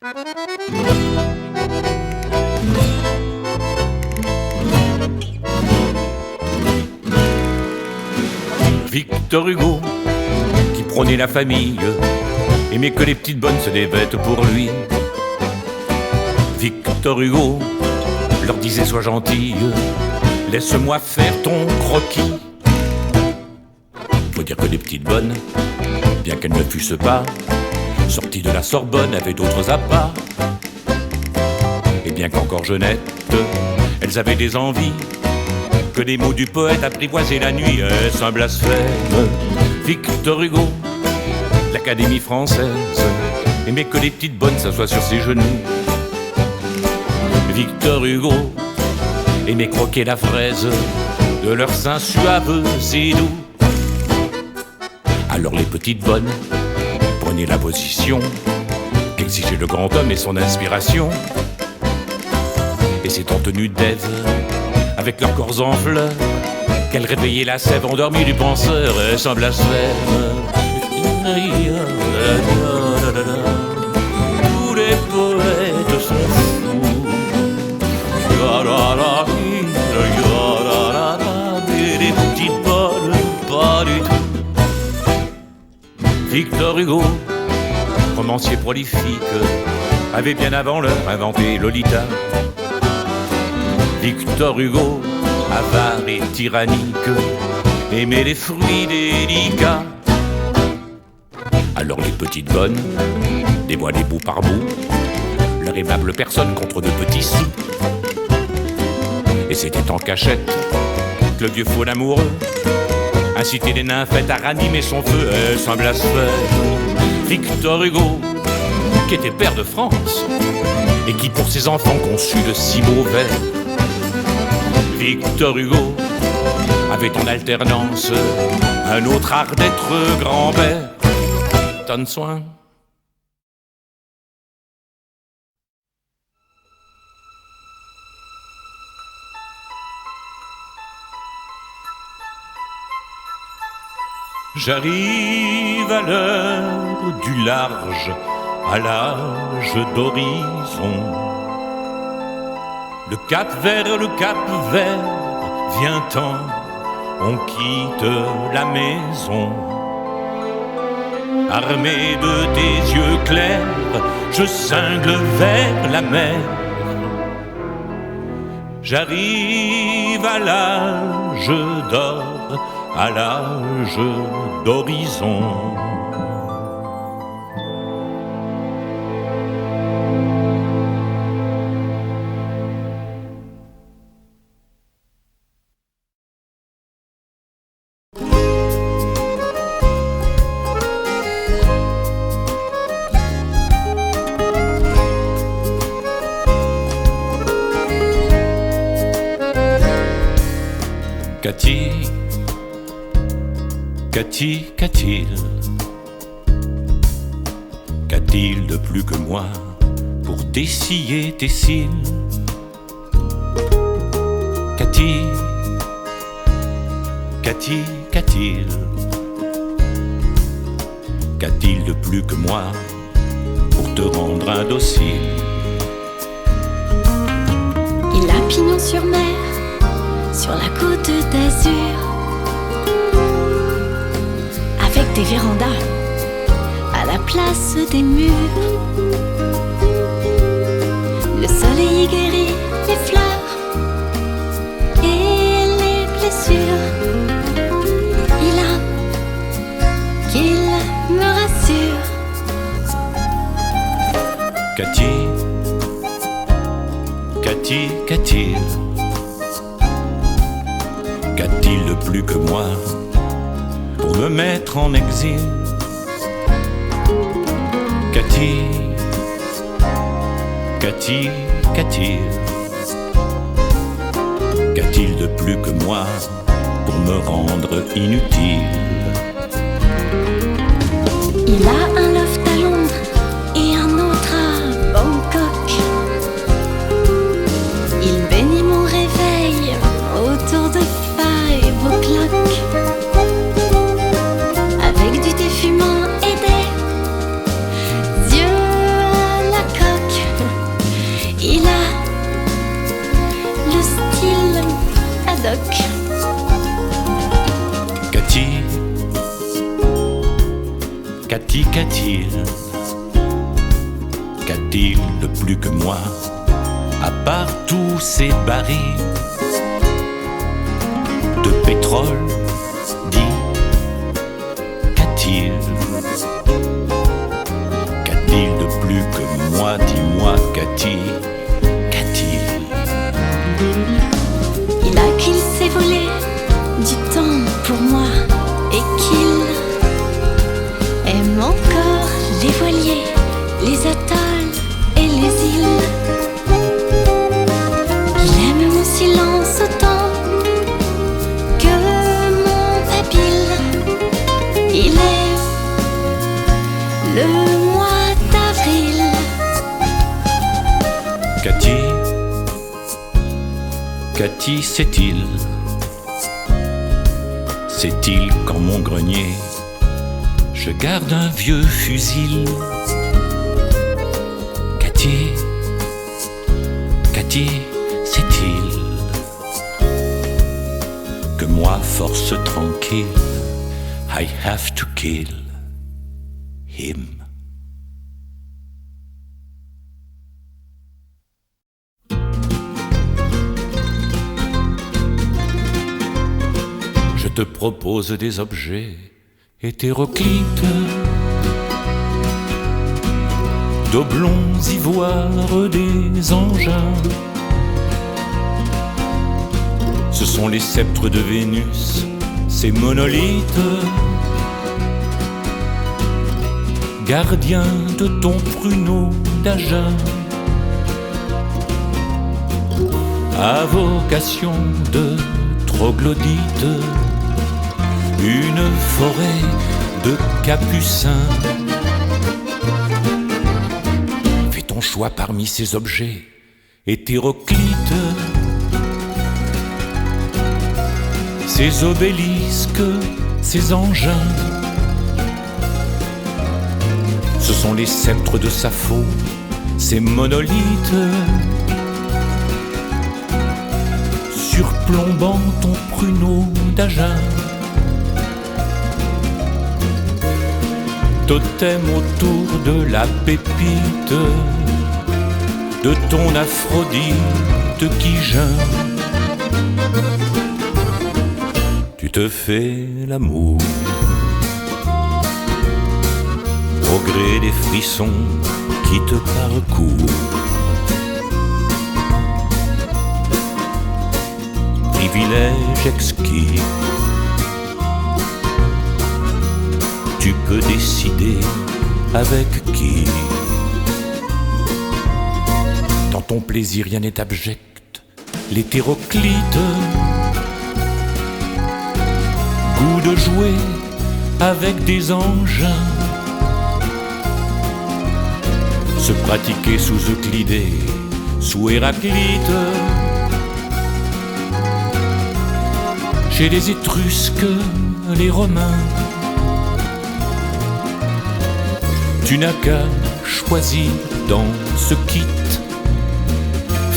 Victor Hugo, qui prônait la famille, aimait que les petites bonnes se dévêtent pour lui. Victor Hugo leur disait sois gentille, laisse-moi faire ton croquis. Faut dire que les petites bonnes, bien qu'elles ne fussent pas sorties de la Sorbonne, avaient d'autres appas. Et bien qu'encore jeunettes, elles avaient des envies, que les mots du poète apprivoisaient la nuit. Est-ce un blasphème? Victor Hugo, l'Académie française, aimait que les petites bonnes s'assoient sur ses genoux. Victor Hugo aimait croquer la fraise de leurs seins suaves et doux. Alors les petites bonnes prenaient la position qu'exigeait le grand homme et son inspiration. Et c'est en tenue d'Ève, avec leurs corps en fleurs, qu'elles réveillaient la sève endormie du penseur. Est-ce un blasphème? Tous les poètes sont fous. Et les petites bonnes, pas du tout. Victor Hugo, romancier prolifique, avait bien avant l'heure inventé Lolita. Victor Hugo, avare et tyrannique, aimait les fruits délicats. Alors les petites bonnes dévoilaient bout par bout leur aimable personne contre de petits sous. Et c'était en cachette que le vieux faux amoureux incitait les nymphètes à ranimer son feu. Est-ce un blasphème? Victor Hugo, qui était père de France et qui pour ses enfants conçut de si mauvais. Victor Hugo avait en alternance un autre art d'être grand-père. Donne soin. J'arrive à l'heure du large, à l'âge d'horizon. Le cap vert, vient-en, on quitte la maison. Armé de tes yeux clairs, je cingle vers la mer. J'arrive à l'âge d'or, à l'âge d'horizon. Qu'a-t-il de plus que moi pour dessiller tes cils? Qu'a-t-il Qu'a-t-il de plus que moi pour te rendre indocile? Il a pignon sur mer, sur la côte d'Azur, avec des vérandas à la place des murs. Le soleil guérit les fleurs et les blessures. Il a qu'il me rassure. Qu'a-t-il Qu'a-t-il de plus que moi pour me mettre en exil? Qu'a-t-il Qu'a-t-il de plus que moi pour me rendre inutile? Il a un loft à Londres et un autre à Bangkok. Il bénit mon réveil autour de 5 o'clock, avec du thé fumant et des yeux à la coque. Qu'a-t-il de plus que moi, à part tous ces barils de pétrole? Dis, qu'a-t-il? Qu'a-t-il de plus que moi? Dis-moi, qu'a-t-il? Qu'a-t-il? Il a qu'il s'est volé du temps pour moi et qu'il aime encore les voiliers, les atolls et les îles. Il aime mon silence autant que mon babil. Il est le mois d'avril. Cathy, sait-il? Sait-il qu'en mon grenier je garde un vieux fusil? Cathy, sait-il que moi, force tranquille, I have to kill him? Je te propose des objets hétéroclites, d'oblongs ivoires, des engins. Ce sont les sceptres de Vénus, ces monolithes, gardiens de ton pruneau d'Agen, à vocation de troglodyte, une forêt de capucins. Fais ton choix parmi ces objets hétéroclites, ces obélisques, ces engins. Ce sont les sceptres de Sappho, ces monolithes, surplombant ton pruneau d'Agen. Totem autour de la pépite de ton Aphrodite qui geint. Tu te fais l'amour au gré des frissons qui te parcourent. Privilège exquis, tu peux décider avec qui. Dans ton plaisir rien n'est abject, l'hétéroclite, goût de jouer avec des engins, se pratiquer sous Euclidée, sous Héraclite, chez les Étrusques, les Romains. Tu n'as qu'à choisir dans ce kit,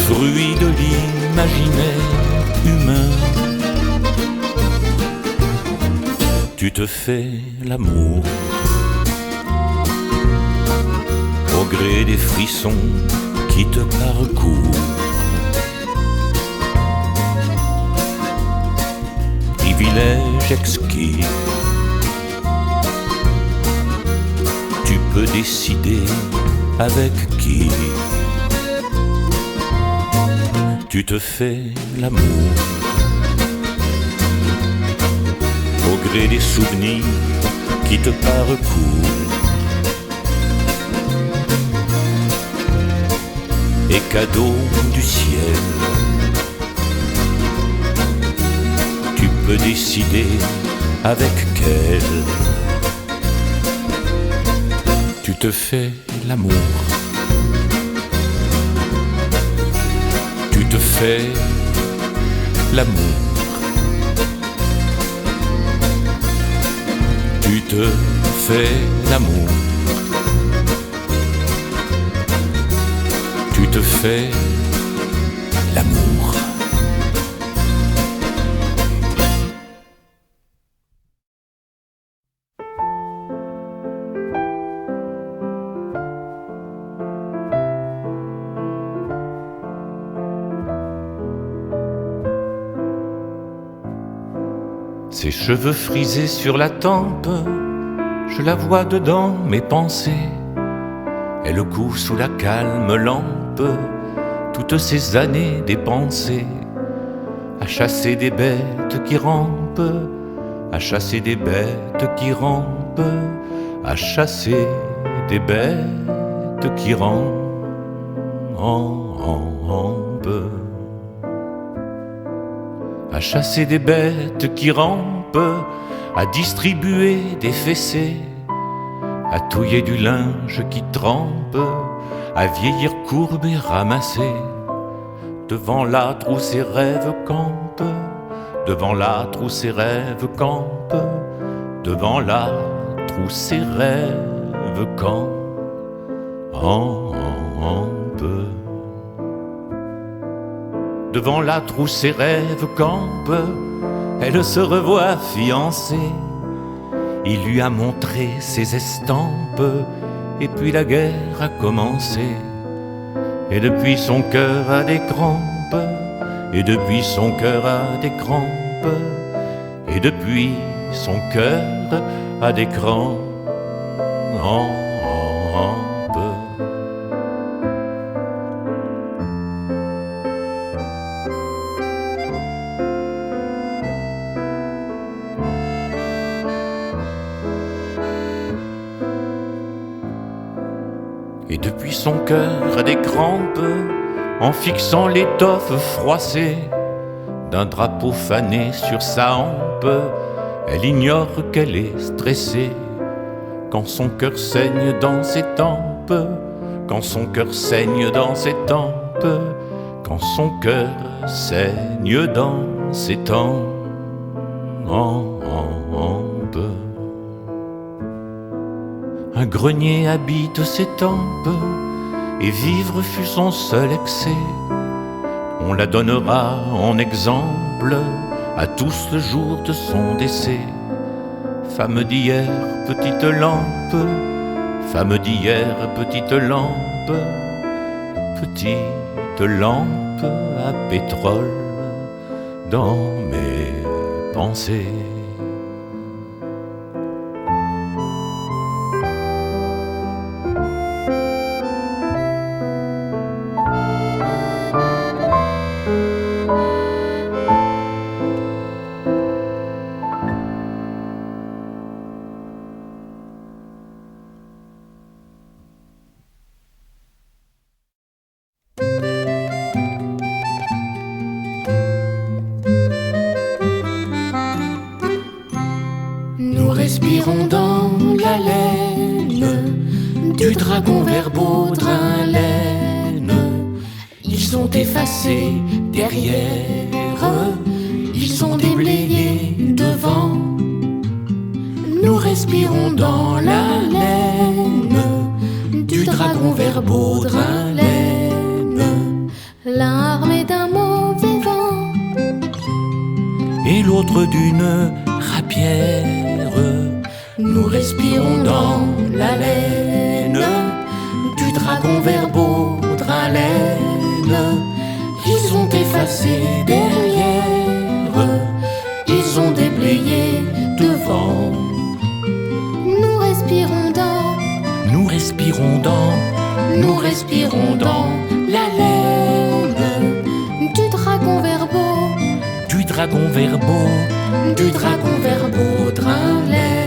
fruit de l'imaginaire humain. Tu te fais l'amour au gré des frissons qui te parcourent. Privilège exquis, tu peux décider avec qui. Tu te fais l'amour au gré des souvenirs qui te parcourent. Et cadeau du ciel, tu peux décider avec quel. Tu te fais l'amour, tu te fais l'amour, tu te fais l'amour, tu te fais l'amour. Ses cheveux frisés sur la tempe, je la vois dedans mes pensées. Elle coud sous la calme lampe, toutes ces années dépensées, à chasser des bêtes qui rampent, à chasser des bêtes qui rampent, à chasser des bêtes qui rampent. À chasser des bêtes qui rampent, à distribuer des fessées, à touiller du linge qui trempe, à vieillir courbe et ramassé. Devant l'âtre où ses rêves campent, devant l'âtre où ses rêves campent, devant l'âtre où ses rêves campent. Devant l'âtre où ses rêves campent, elle se revoit fiancée. Il lui a montré ses estampes, et puis la guerre a commencé. Et depuis son cœur a des crampes, et depuis son cœur a des crampes, et depuis son cœur a des crampes. Et depuis son cœur a des crampes, en fixant l'étoffe froissée d'un drapeau fané sur sa hampe, elle ignore qu'elle est stressée. Quand son cœur saigne dans ses tempes, quand son cœur saigne dans ses tempes, quand son cœur saigne dans ses tempes. Un grenier habite ses tempes, et vivre fut son seul excès. On la donnera en exemple à tous le jour de son décès. Femme d'hier, petite lampe, femme d'hier, petite lampe, petite lampe à pétrole dans mes pensées. Respirons dans la laine du dragon vert baudrin laine. Ils sont effacés derrière, ils sont déblayés devant. Nous respirons dans la laine du dragon vert baudrin laine. L'un armé d'un mauvais vent et l'autre d'une rapière. Nous respirons dans la laine du dragon vert baudrin laine. Ils sont effacés derrière, ils ont déblayé devant. Nous respirons dans, nous respirons dans, nous respirons dans la laine du dragon vert beau, du dragon vert beau, du dragon vert baudrin laine.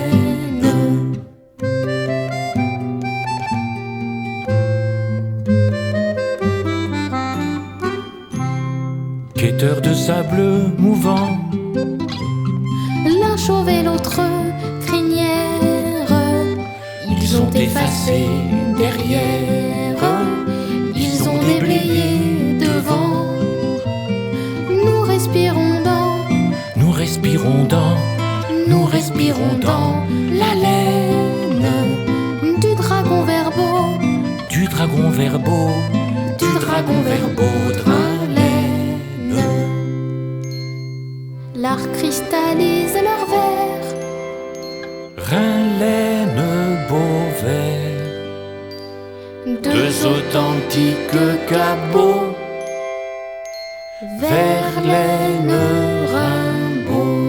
Quêteurs de sable mouvant, l'un chauve et l'autre crinière. Ils ont effacé derrière, ils ont déblayé devant. Nous respirons dans, nous respirons dans, nous respirons dans la laine du dragon vert beau, du dragon vert beau, du dragon vert baudrin laine. L'art cristallise leur verre, Rhin, laine, Beauvais, deux authentiques cabots, Verlaine, Rimbaud.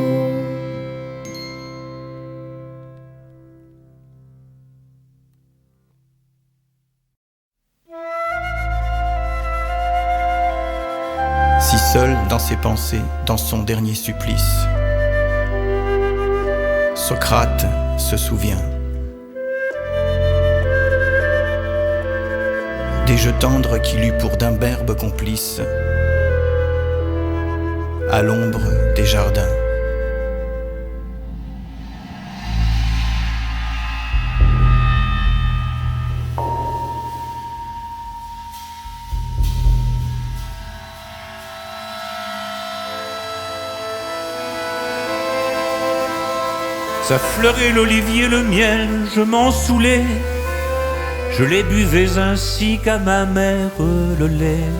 Seul dans ses pensées, dans son dernier supplice, Socrate se souvient des jeux tendres qu'il eut pour d'imberbes complices à l'ombre des jardins. Ça fleurait l'olivier, le miel, je m'en saoulais. Je les buvais ainsi qu'à ma mère le lait.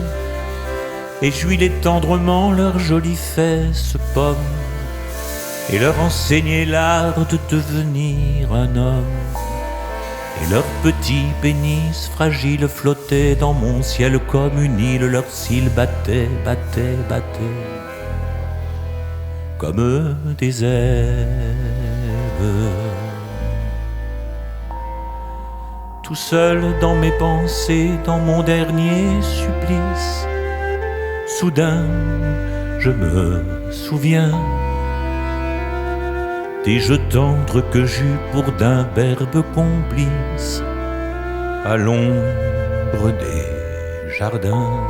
Et j'huilais tendrement leurs jolies fesses pommes et leur enseignais l'art de devenir un homme. Et leurs petits pénis fragiles flottaient dans mon ciel comme une île. Leurs cils battaient, battaient, battaient comme des ailes. Tout seul dans mes pensées, dans mon dernier supplice, soudain je me souviens des jeux tendres que j'eus pour d'imberbes complices à l'ombre des jardins.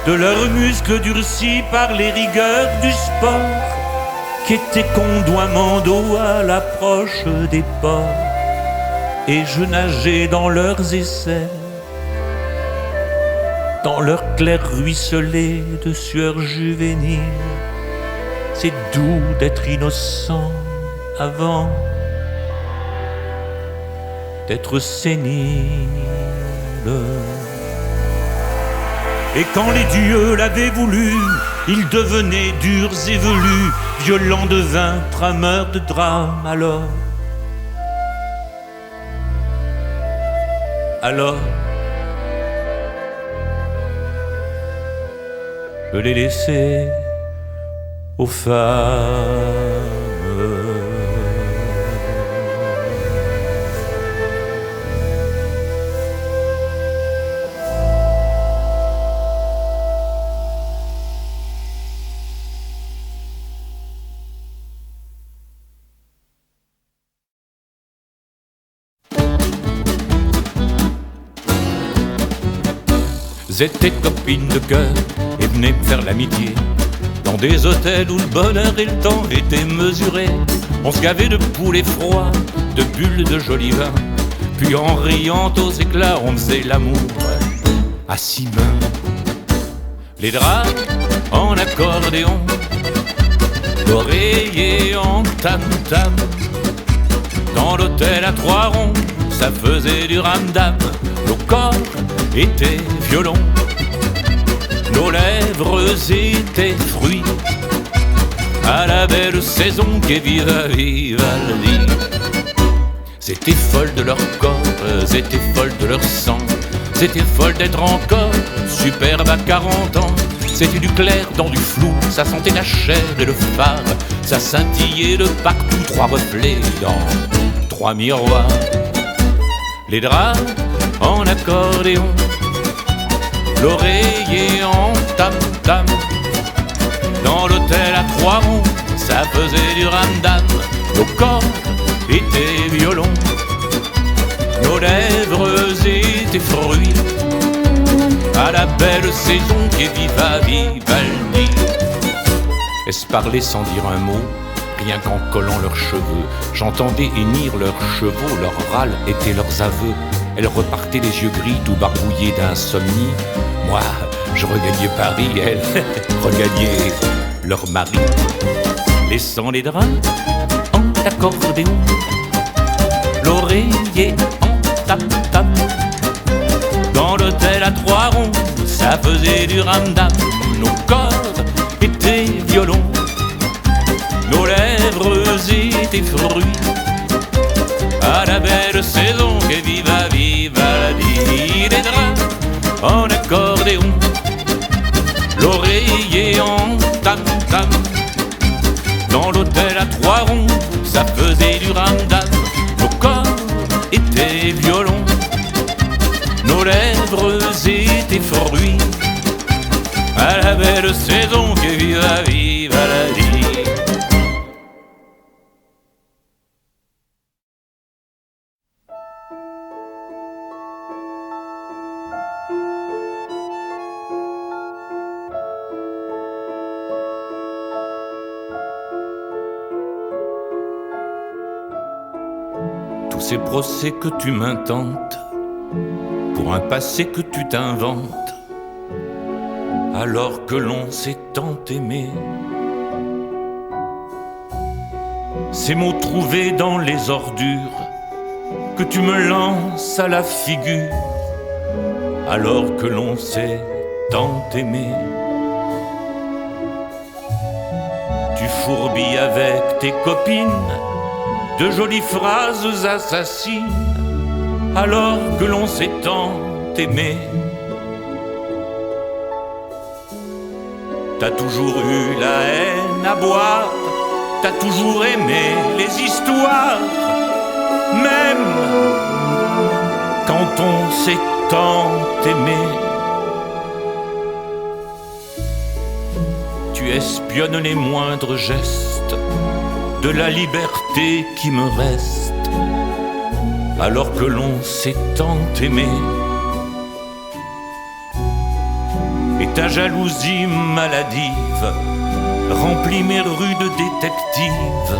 De leurs muscles durcis par les rigueurs du sport, qu'étaient condoiement d'eau à l'approche des ports, et je nageais dans leurs essais, dans leurs clairs ruisselets de sueur juvénile. C'est doux d'être innocent avant d'être sénile. Et quand les dieux l'avaient voulu, ils devenaient durs et velus, violents de vin, trameurs de drame. Alors, je les laissais aux femmes. Étaient copines de cœur et venaient me faire l'amitié dans des hôtels où le bonheur et le temps étaient mesurés. On se gavait de poulets froids, de bulles de joli vin, puis en riant aux éclats on faisait l'amour à 6 mains. Les draps en accordéon, l'oreiller en tam-tam. Dans l'hôtel à 3 ronds, ça faisait du ramdam. Nos corps étaient violons, nos lèvres étaient fruits à la belle saison qu'est Viva Vivaldi. C'était folle de leur corps, c'était folle de leur sang, c'était folle d'être encore superbe à 40 ans. C'était du clair dans du flou, ça sentait la chair et le phare, ça scintillait de partout, 3 reflets dans 3 miroirs. Les draps en accordéon, l'oreiller en tam-tam. Dans l'hôtel à 3 ronds, ça faisait du ramdam. Nos corps étaient violons, nos lèvres étaient fruits à la belle saison qu'est Viva Vivaldi. Est-ce parler sans dire un mot, rien qu'en collant leurs cheveux? J'entendais hennir leurs chevaux, leurs râles étaient leurs aveux. Elles repartaient les yeux gris, tout barbouillés d'insomnie. Moi, je regagnais Paris, elles regagnaient leur mari. Laissant les draps en accordéon, l'oreiller en tam-tam. Dans l'hôtel à 3 ronds, ça faisait du ramdam. Nos corps étaient violons, nos lèvres étaient fruits à la belle saison que Viva Vivaldi. Les draps en accordéon, l'oreiller en tam-tam. Dans l'hôtel à 3 ronds, ça faisait du ramdam. Nos corps étaient violons, nos lèvres étaient fruits à la belle saison que viva viva la vie. Tous ces procès que tu m'intentes pour un passé que tu t'inventes, alors que l'on s'est tant aimé. Ces mots trouvés dans les ordures que tu me lances à la figure, alors que l'on s'est tant aimé. Tu fourbilles avec tes copines de jolies phrases assassines, alors que l'on s'est tant aimé. T'as toujours eu la haine à boire, t'as toujours aimé les histoires, même quand on s'est tant aimé. Tu espionnes les moindres gestes de la liberté qui me reste, alors que l'on s'est tant aimé. Et ta jalousie maladive remplit mes rues de détectives,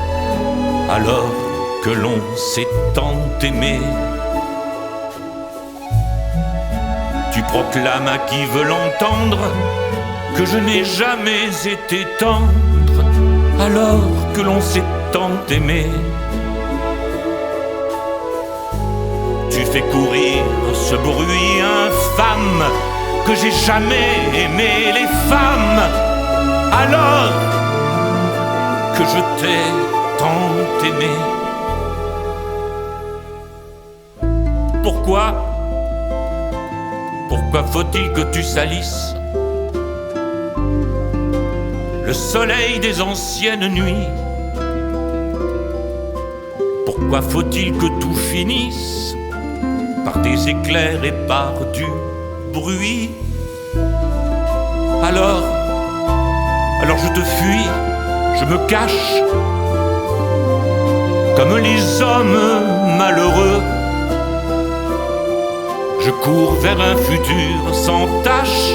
alors que l'on s'est tant aimé. Tu proclames à qui veut l'entendre que je n'ai jamais été tendre, alors que l'on s'est tant aimé. Tu fais courir ce bruit infâme que j'ai jamais aimé les femmes, alors que je t'ai tant aimé. Pourquoi faut-il que tu salisses le soleil des anciennes nuits? Pourquoi faut-il que tout finisse par des éclairs et par du bruit? Alors je te fuis, je me cache, comme les hommes malheureux. Je cours vers un futur sans tache,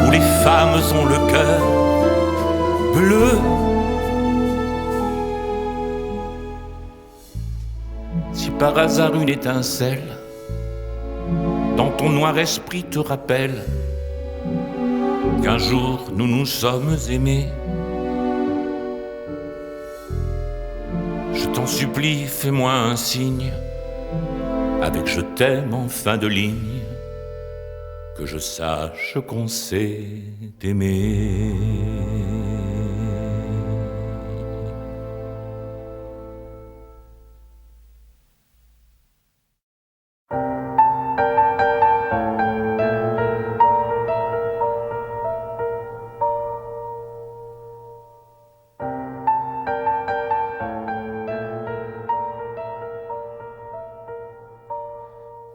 où les femmes ont le cœur bleu. Si par hasard une étincelle dans ton noir esprit te rappelle qu'un jour nous nous sommes aimés, je t'en supplie, fais-moi un signe avec je t'aime en fin de ligne, que je sache qu'on s'est aimé.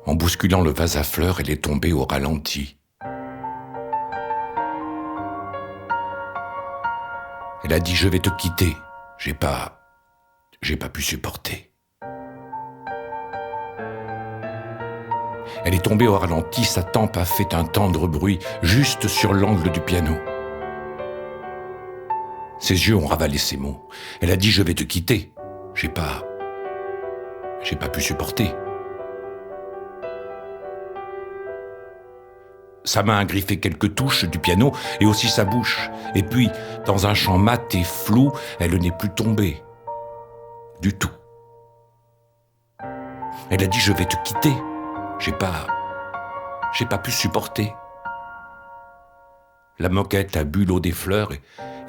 En bousculant le vase à fleurs, elle est tombée au ralenti. Elle a dit « Je vais te quitter ». J'ai pas pu supporter. Elle est tombée au ralenti, sa tempe a fait un tendre bruit, juste sur l'angle du piano. Ses yeux ont ravalé ses mots. Elle a dit « Je vais te quitter ». J'ai pas pu supporter. Sa main a griffé quelques touches du piano et aussi sa bouche. Et puis, dans un chant mat et flou, elle n'est plus tombée. Du tout. Elle a dit « Je vais te quitter ». J'ai pas pu supporter. La moquette a bu l'eau des fleurs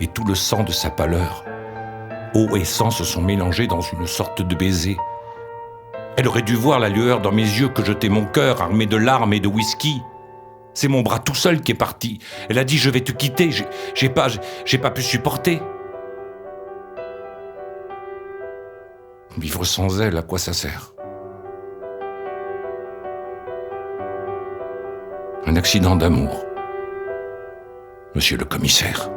et tout le sang de sa pâleur. Eau et sang se sont mélangés dans une sorte de baiser. Elle aurait dû voir la lueur dans mes yeux que jetait mon cœur armé de larmes et de whisky. C'est mon bras tout seul qui est parti. Elle a dit « Je vais te quitter ». J'ai pas pu supporter. Vivre sans elle, à quoi ça sert? Un accident d'amour, monsieur le commissaire.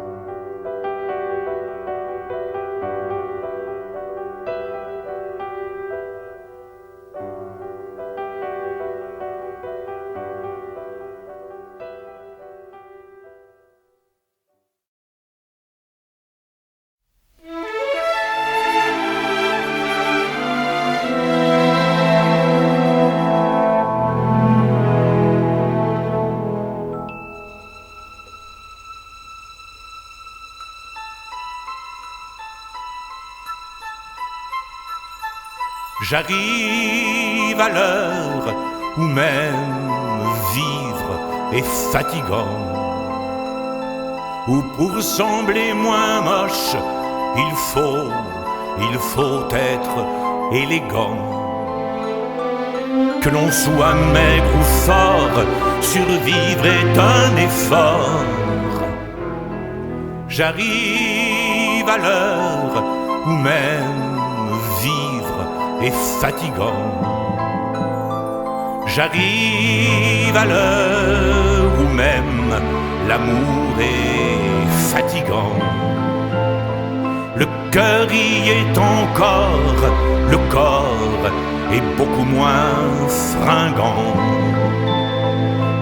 J'arrive à l'heure où même vivre est fatigant, où pour sembler moins moche, il faut être élégant. Que l'on soit maigre ou fort, survivre est un effort. J'arrive à l'heure où même vivre est fatigant. J'arrive à l'heure où même l'amour est fatigant. Le cœur y est encore, le corps est beaucoup moins fringant.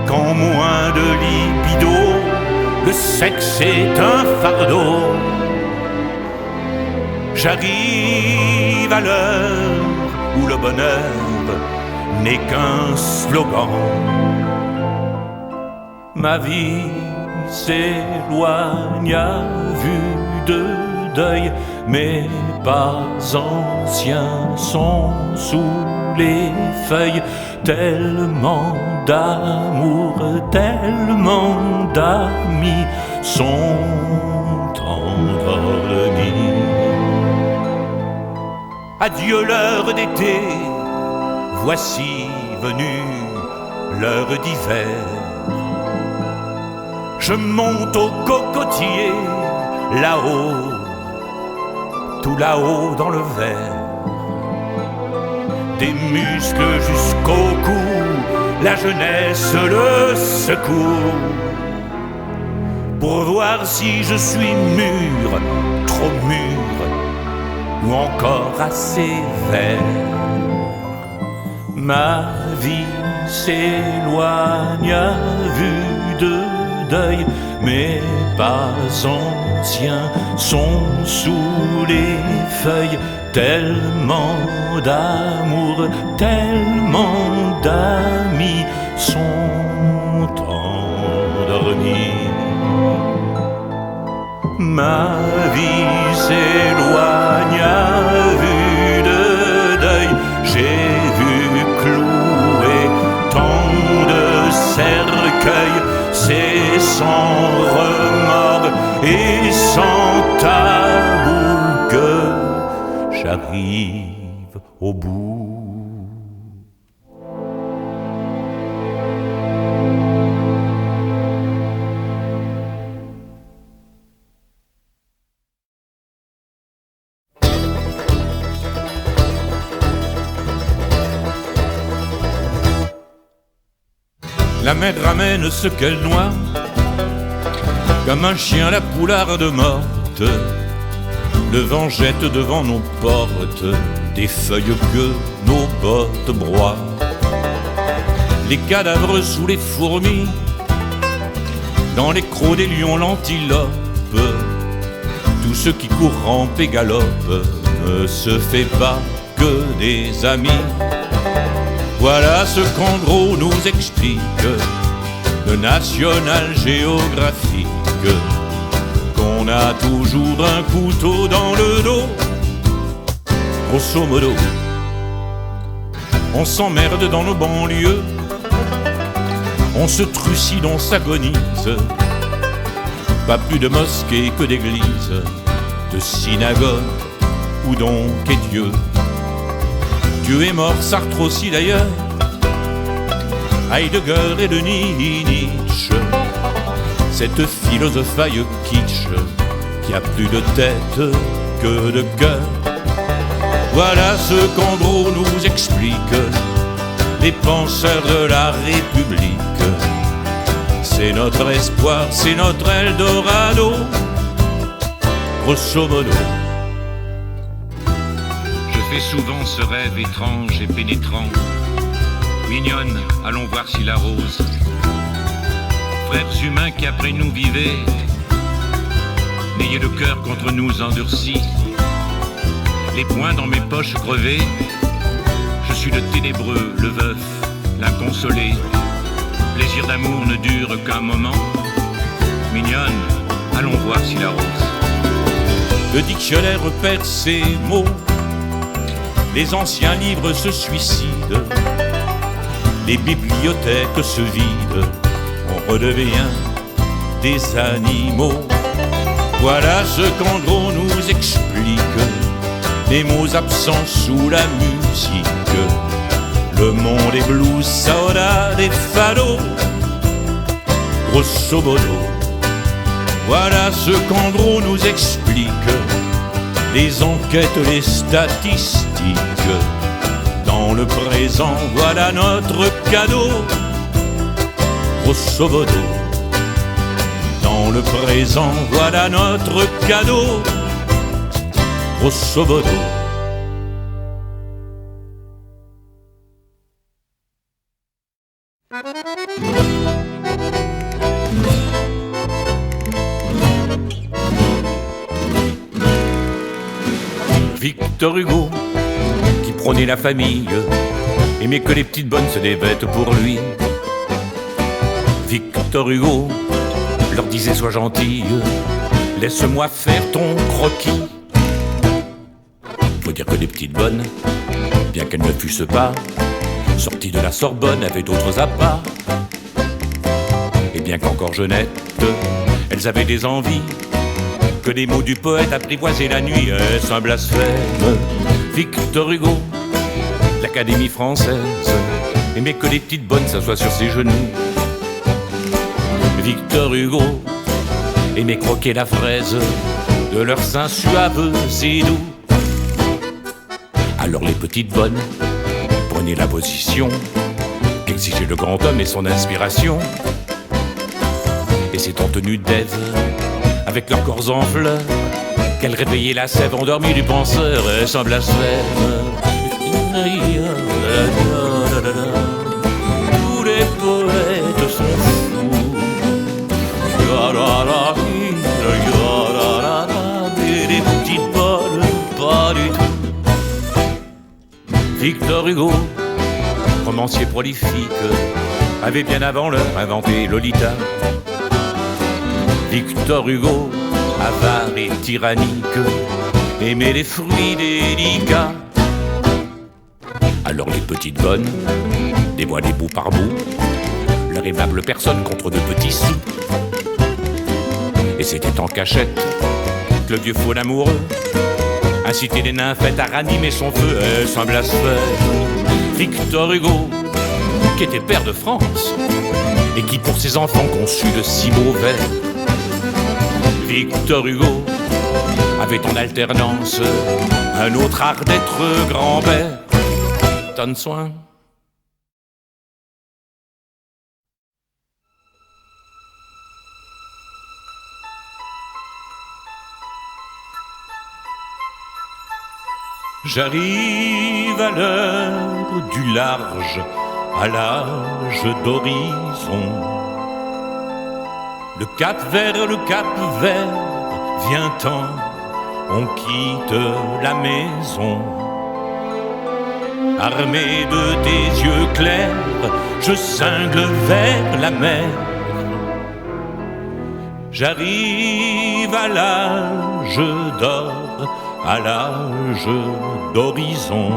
Quand moins de libido, le sexe est un fardeau. J'arrive à l'heure où le bonheur n'est qu'un slogan. Ma vie s'éloigne à vue de deuil, mes pas anciens sont sous les feuilles. Tellement d'amour, tellement d'amis sont endormis. Adieu l'heure d'été, voici venue l'heure d'hiver. Je monte au cocotier, là-haut, tout là-haut dans le verre. Des muscles jusqu'au cou, la jeunesse le secoue. Pour voir si je suis mûr, trop mûr, ou encore assez vert. Ma vie s'éloigne à vue de deuil, mes pas anciens sont sous les feuilles. Tellement d'amour, tellement d'amis sont endormis. Ma vie s'éloigne à vue de deuil. J'ai vu clouer tant de cercueils. C'est sans remords et sans tabou que j'arrive au bout. La mer ramène ce qu'elle noie, comme un chien la poularde morte. Le vent jette devant nos portes des feuilles que nos bottes broient. Les cadavres sous les fourmis, dans les crocs des lions l'antilope. Tout ce qui court, rampe et galope ne se fait pas que des amis. Voilà ce qu'en gros nous explique le National Géographique, qu'on a toujours un couteau dans le dos. Grosso modo, on s'emmerde dans nos banlieues, on se trucide, on s'agonise. Pas plus de mosquées que d'églises, de synagogues, où donc est Dieu? Dieu est mort, Sartre aussi d'ailleurs, Heidegger et Denis Nietzsche. Cette philosophaille kitsch qui a plus de tête que de cœur. Voilà ce qu'en gros nous expliquent les penseurs de la République. c'est notre espoir, c'est notre Eldorado, grosso modo. Je fais souvent ce rêve étrange et pénétrant. Mignonne, allons voir si la rose. Frères humains qui après nous vivaient, n'ayez le cœur contre nous endurcis. Les poings dans mes poches crevées, je suis le ténébreux, le veuf, l'inconsolé. Plaisir d'amour ne dure qu'un moment. Mignonne, allons voir si la rose. Le dictionnaire perd ses mots, les anciens livres se suicident, les bibliothèques se vident, on redevient des animaux. Voilà ce qu'en gros nous explique les mots absents sous la musique. Le monde est blues, saudade et fado, grosso modo. Voilà ce qu'en gros nous explique les enquêtes, les statistiques. Dans le présent, voilà notre cadeau, grosso modo. Dans le présent, voilà notre cadeau, grosso modo. Victor Hugo, qui prônait la famille, aimait que les petites bonnes se dévêtent pour lui. Victor Hugo leur disait sois gentille, laisse-moi faire ton croquis. Faut dire que les petites bonnes, bien qu'elles ne fussent pas sorties de la Sorbonne, avaient d'autres appas. Et bien qu'encore jeunettes, elles avaient des envies, que les mots du poète apprivoisaient la nuit. Est-ce un blasphème? Victor Hugo, l'Académie française, aimait que les petites bonnes s'assoient sur ses genoux. Victor Hugo aimait croquer la fraise de leurs seins suaves et doux. Alors les petites bonnes prenaient la position qu'exigeait le grand homme et son inspiration. Et c'est en tenue d'Ève, avec leurs corps en fleurs, qu'elle réveillait la sève endormie du penseur. Est-ce un blasphème? Tous les poètes sont fous, mais les petites bonnes, pas du tout. Victor Hugo, romancier prolifique, avait bien avant l'heure inventé Lolita. Victor Hugo, avare et tyrannique, aimait les fruits délicats. Alors les petites bonnes dévoilaient bout par bout leur aimable personne contre de petits sous. Et c'était en cachette que le vieux faux amoureux incitait les nymphètes à ranimer son feu. Est-ce un blasphème? Victor Hugo, qui était père de France et qui pour ses enfants conçut de si beaux vers. Victor Hugo avait en alternance un autre art d'être grand-père. Donne soin. J'arrive à l'heure du large, à l'âge d'horizon. Le cap vers le cap vers, vient-en, on quitte la maison. Armé de tes yeux clairs, je cingle vers la mer. J'arrive à l'âge d'or, à l'âge d'horizon.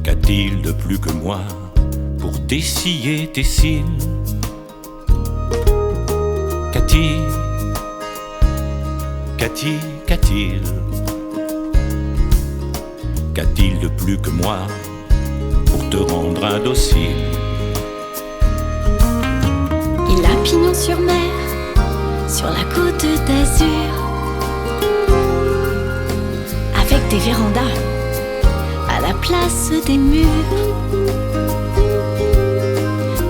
Qu'a-t-il de plus que moi pour dessiller tes cils. Qu'a-t-il, qu'a-t-il, qu'a-t-il, qu'a-t-il de plus que moi pour te rendre indocile? Il a pignon sur mer, sur la côte d'Azur, avec des vérandas à la place des murs.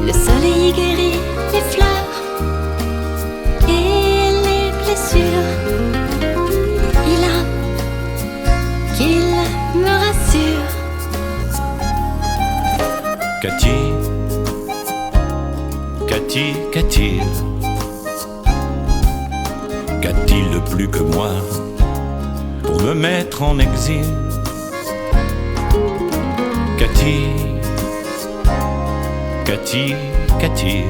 Le soleil guérit les fleurs et les blessures. Il a qu'il me rassure. Qu'a-t-il, qu'a-t-il, qu'a-t-il, qu'a-t-il de plus que moi pour me mettre en exil? Qu'a-t-il, qu'a-t-il, qu'a-t-il,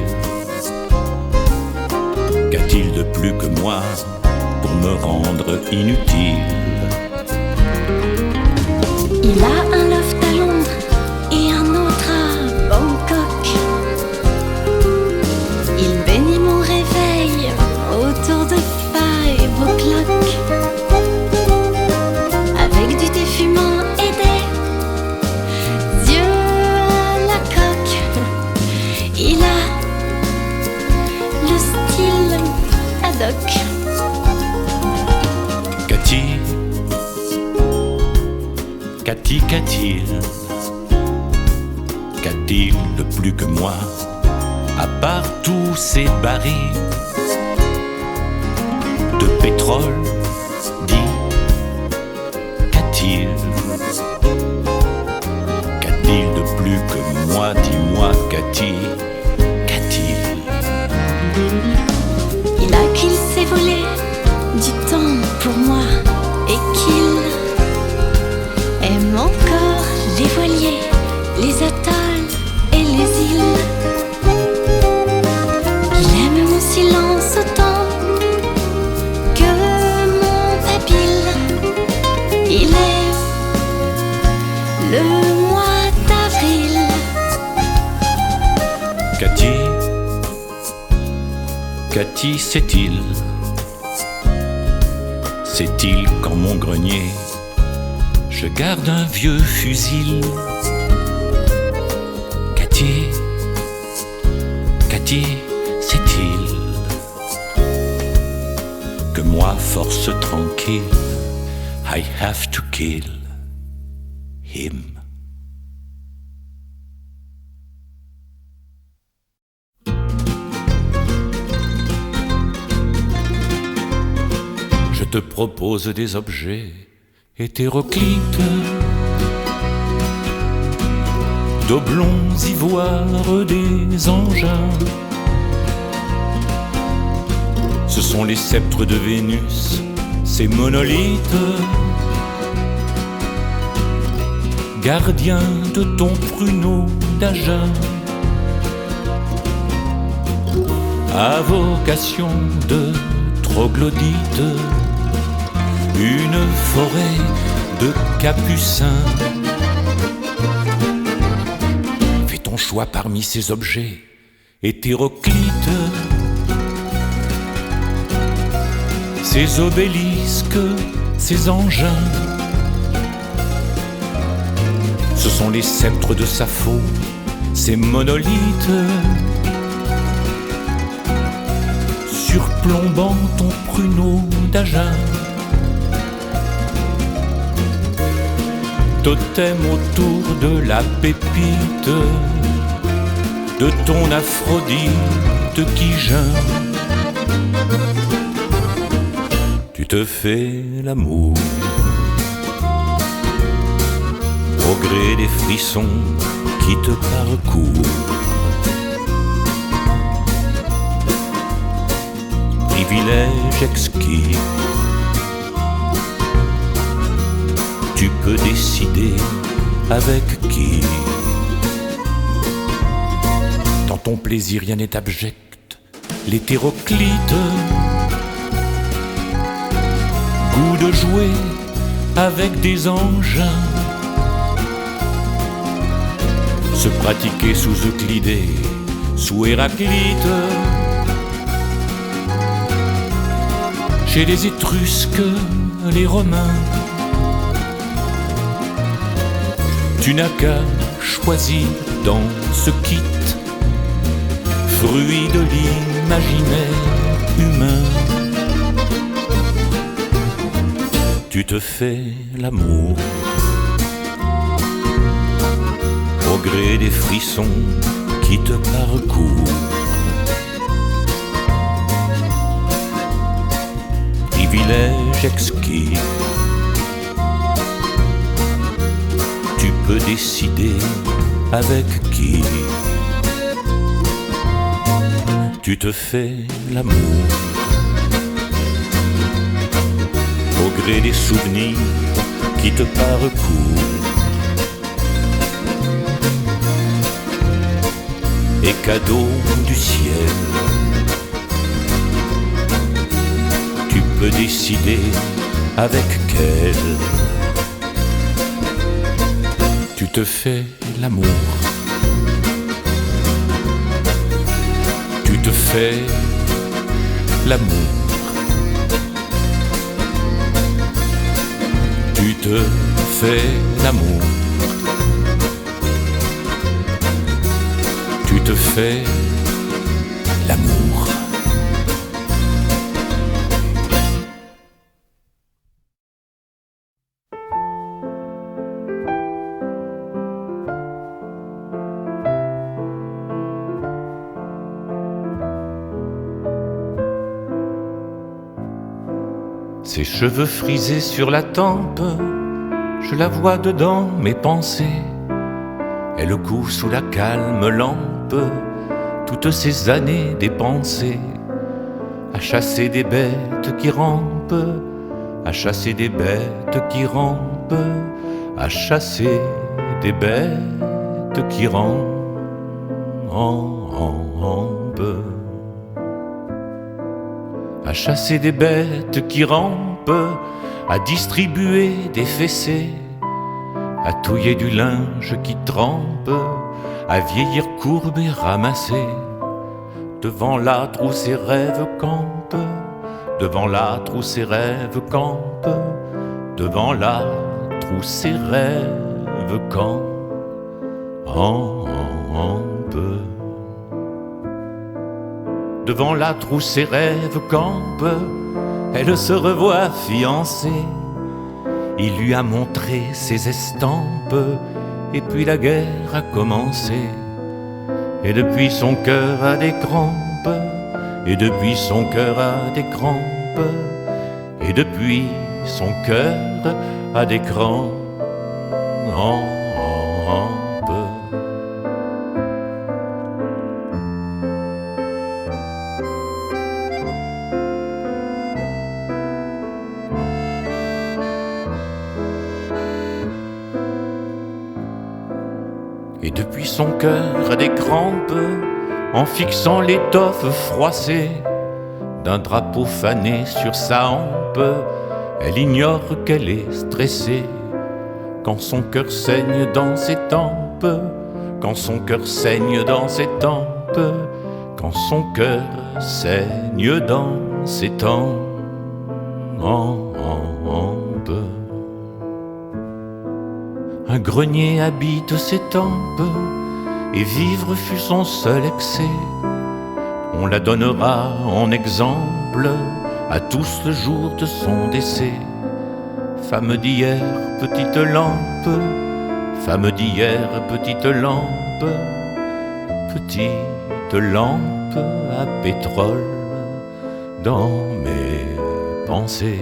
qu'a-t-il de plus que moi pour me rendre inutile? Il a un loft à Londres et un autre à Bangkok. Il bénit mon réveil autour de 5 o'clock, avec du thé fumant et des yeux à la coque. Il a le style ad hoc. Qu'a-t-il, qu'a-t-il, qu'a-t-il, qu'a-t-il de plus que moi, à part tous ces barils de pétrole, dis, qu'a-t-il, qu'a-t-il de plus que moi, dis-moi, qu'a-t-il, qu'a-t-il? Il a qu'il s'est volé du temps pour moi et qu'il aime encore les voiliers, les atolls et les îles. Il aime mon silence autant que mon babil. Il est le mois d'avril. Qu'a-t-il, qu'a-t-il, sait-il, sait-il qu'en mon grenier je garde un vieux fusil? Qu'a-t-il, qu'a-t-il, sait-il que moi, force tranquille, I have to kill him? Je te propose des objets hétéroclites, d'oblongs ivoires des engins. Ce sont les sceptres de Vénus, ces monolithes, gardiens de ton pruneau d'Agen, à vocation de troglodyte, une forêt de capucins. Fais ton choix parmi ces objets hétéroclites, ces obélisques, ces engins. Ce sont les sceptres de Sappho, ces monolithes, surplombant ton pruneau d'Agen. Totem autour de la pépite de ton Aphrodite qui geint. Tu te fais l'amour au gré des frissons qui te parcourent. Privilège exquis, tu peux décider avec qui. Dans ton plaisir rien n'est abject, l'hétéroclite, goût de jouer avec des engins. se pratiquait sous Euclidée, sous Héraclite, chez les Étrusques, les Romains. Tu n'as qu'à choisir dans ce kit, fruit de l'imaginaire humain. Tu te fais l'amour au gré des frissons qui te parcourent. Privilège exquis, tu peux décider avec qui tu te fais l'amour au gré des souvenirs qui te parcourent. Et cadeau du ciel, tu peux décider avec quel tu te fais l'amour. Tu te fais l'amour. Tu te fais l'amour. Tu te fais l'amour. Ses cheveux frisés sur la tempe, je la vois dedans mes pensées. Elle coud sous la calme lampe, toutes ces années dépensées à chasser des bêtes qui rampent, à chasser des bêtes qui rampent, à chasser des bêtes qui rampent. À chasser des bêtes qui rampent, à distribuer des fessées, à touiller du linge qui trempe, à vieillir courbe et ramassé. Devant l'âtre où ses rêves campent, devant l'âtre où ses rêves campent, devant l'âtre où ses rêves campent. Devant l'âtre où ses rêves campent, elle se revoit fiancée. Il lui a montré ses estampes, et puis la guerre a commencé. Et depuis son cœur a des crampes, et depuis son cœur a des crampes, et depuis son cœur a des crampes. Et depuis son cœur a des crampes, en fixant l'étoffe froissée d'un drapeau fané sur sa hampe, elle ignore qu'elle est stressée. Quand son cœur saigne dans ses tempes, quand son cœur saigne dans ses tempes, quand son cœur saigne dans ses tempes. Un grenier habite ses tempes, et vivre fut son seul excès. On la donnera en exemple à tous le jour de son décès. Femme d'hier, petite lampe, femme d'hier, petite lampe, petite lampe à pétrole dans mes pensées.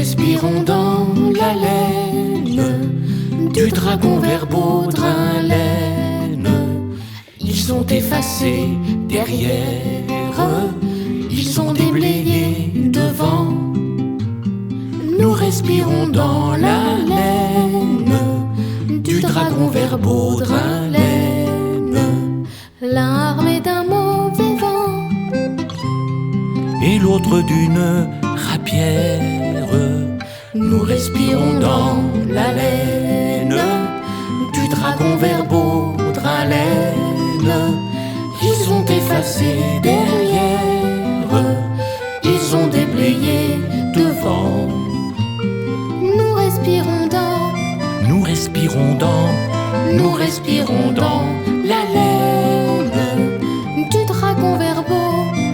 Respirons dans la laine du dragon vert baudrin. effacés derrière, ils ont déblayé devant. Nous respirons dans la laine du dragon verbaudrin-laine, l'un armé d'un mauvais vent et l'autre d'une rapière. Nous respirons dans la laine du dragon verbaudrin-laine. Ils ont effacé derrière, ils ont déblayé devant. Nous respirons dans, nous respirons dans, nous respirons dans la laine du dragon verbaudrin-laine.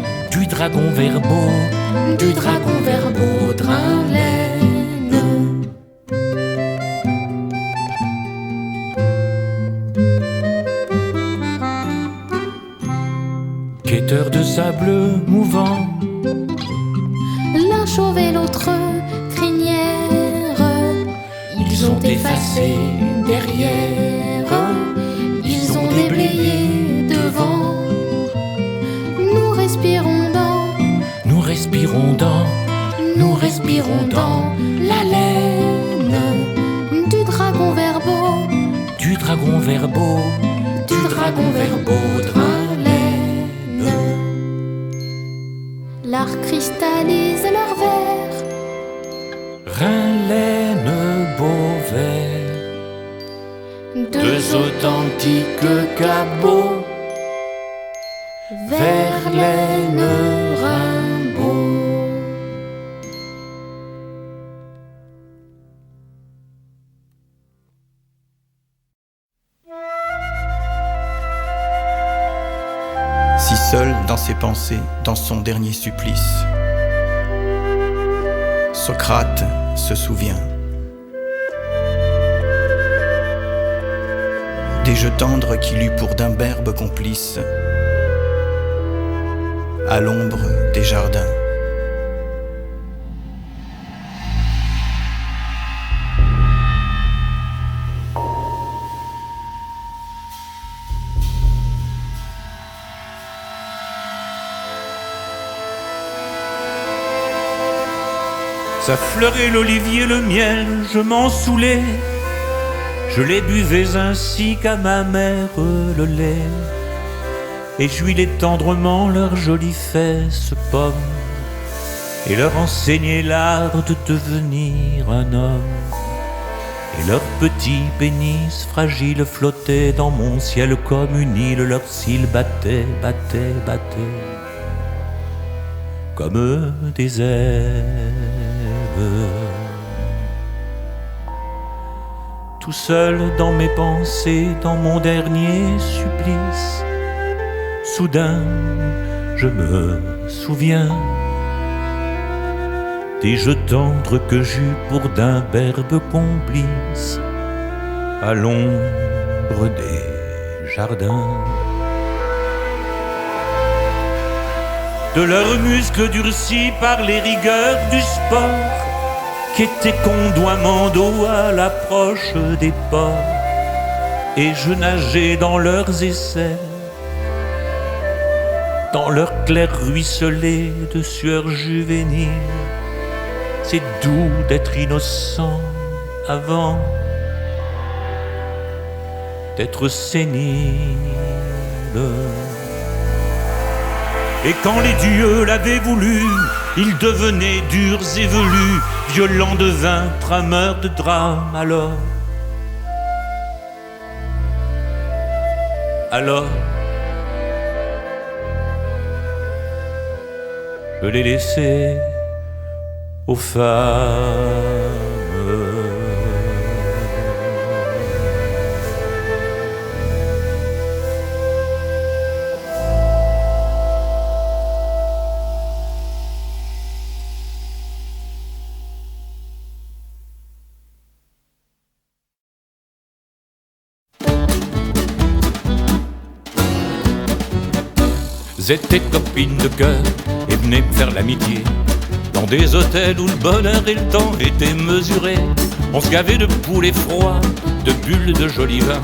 Quêteurs de sable mouvant, l'un chauve et l'autre crinière. Ils ont effacé derrière, ils ont déblayé devant. Nous respirons dans, nous respirons dans, nous respirons dans la laine du dragon verbaudrin-laine. L'art cristallise leur verre, Rhin-laine, Beauvais, deux authentiques cabots, Verlaine, Rimbaud. Si seul dans ses pensées, dans son dernier supplice, Socrate se souvient des jeux tendres qu'il eut pour d'imberbes complices à l'ombre des jardins. Ça fleurait l'olivier, le miel, je m'en saoulais. Je les buvais ainsi qu'à ma mère le lait. Et j'huilais tendrement leurs jolies fesses pommes et leur enseignais l'art de devenir un homme. Et leurs petits pénis fragiles flottaient dans mon ciel comme une île. Leurs cils battaient, battaient, battaient comme des èves. Tout seul dans mes pensées, dans mon dernier supplice, soudain je me souviens des jeux tendres que j'eus pour d'imberbes complices à l'ombre des jardins. De leurs muscles durcis par les rigueurs du sport, qu'étaient condoiement d'eau à l'approche des ports, et je nageais dans leurs essais, dans leurs clairs ruisselés de sueur juvénile. C'est doux d'être innocent avant d'être sénile. Et quand les dieux l'avaient voulu, ils devenaient durs et velus, violents de vin, trameurs de drame. Alors, je les laissais aux femmes. Étaient copines de cœur et venaient faire l'amitié dans des hôtels où le bonheur et le temps étaient mesurés. On se gavait de poulets froids, de bulles de joli vin,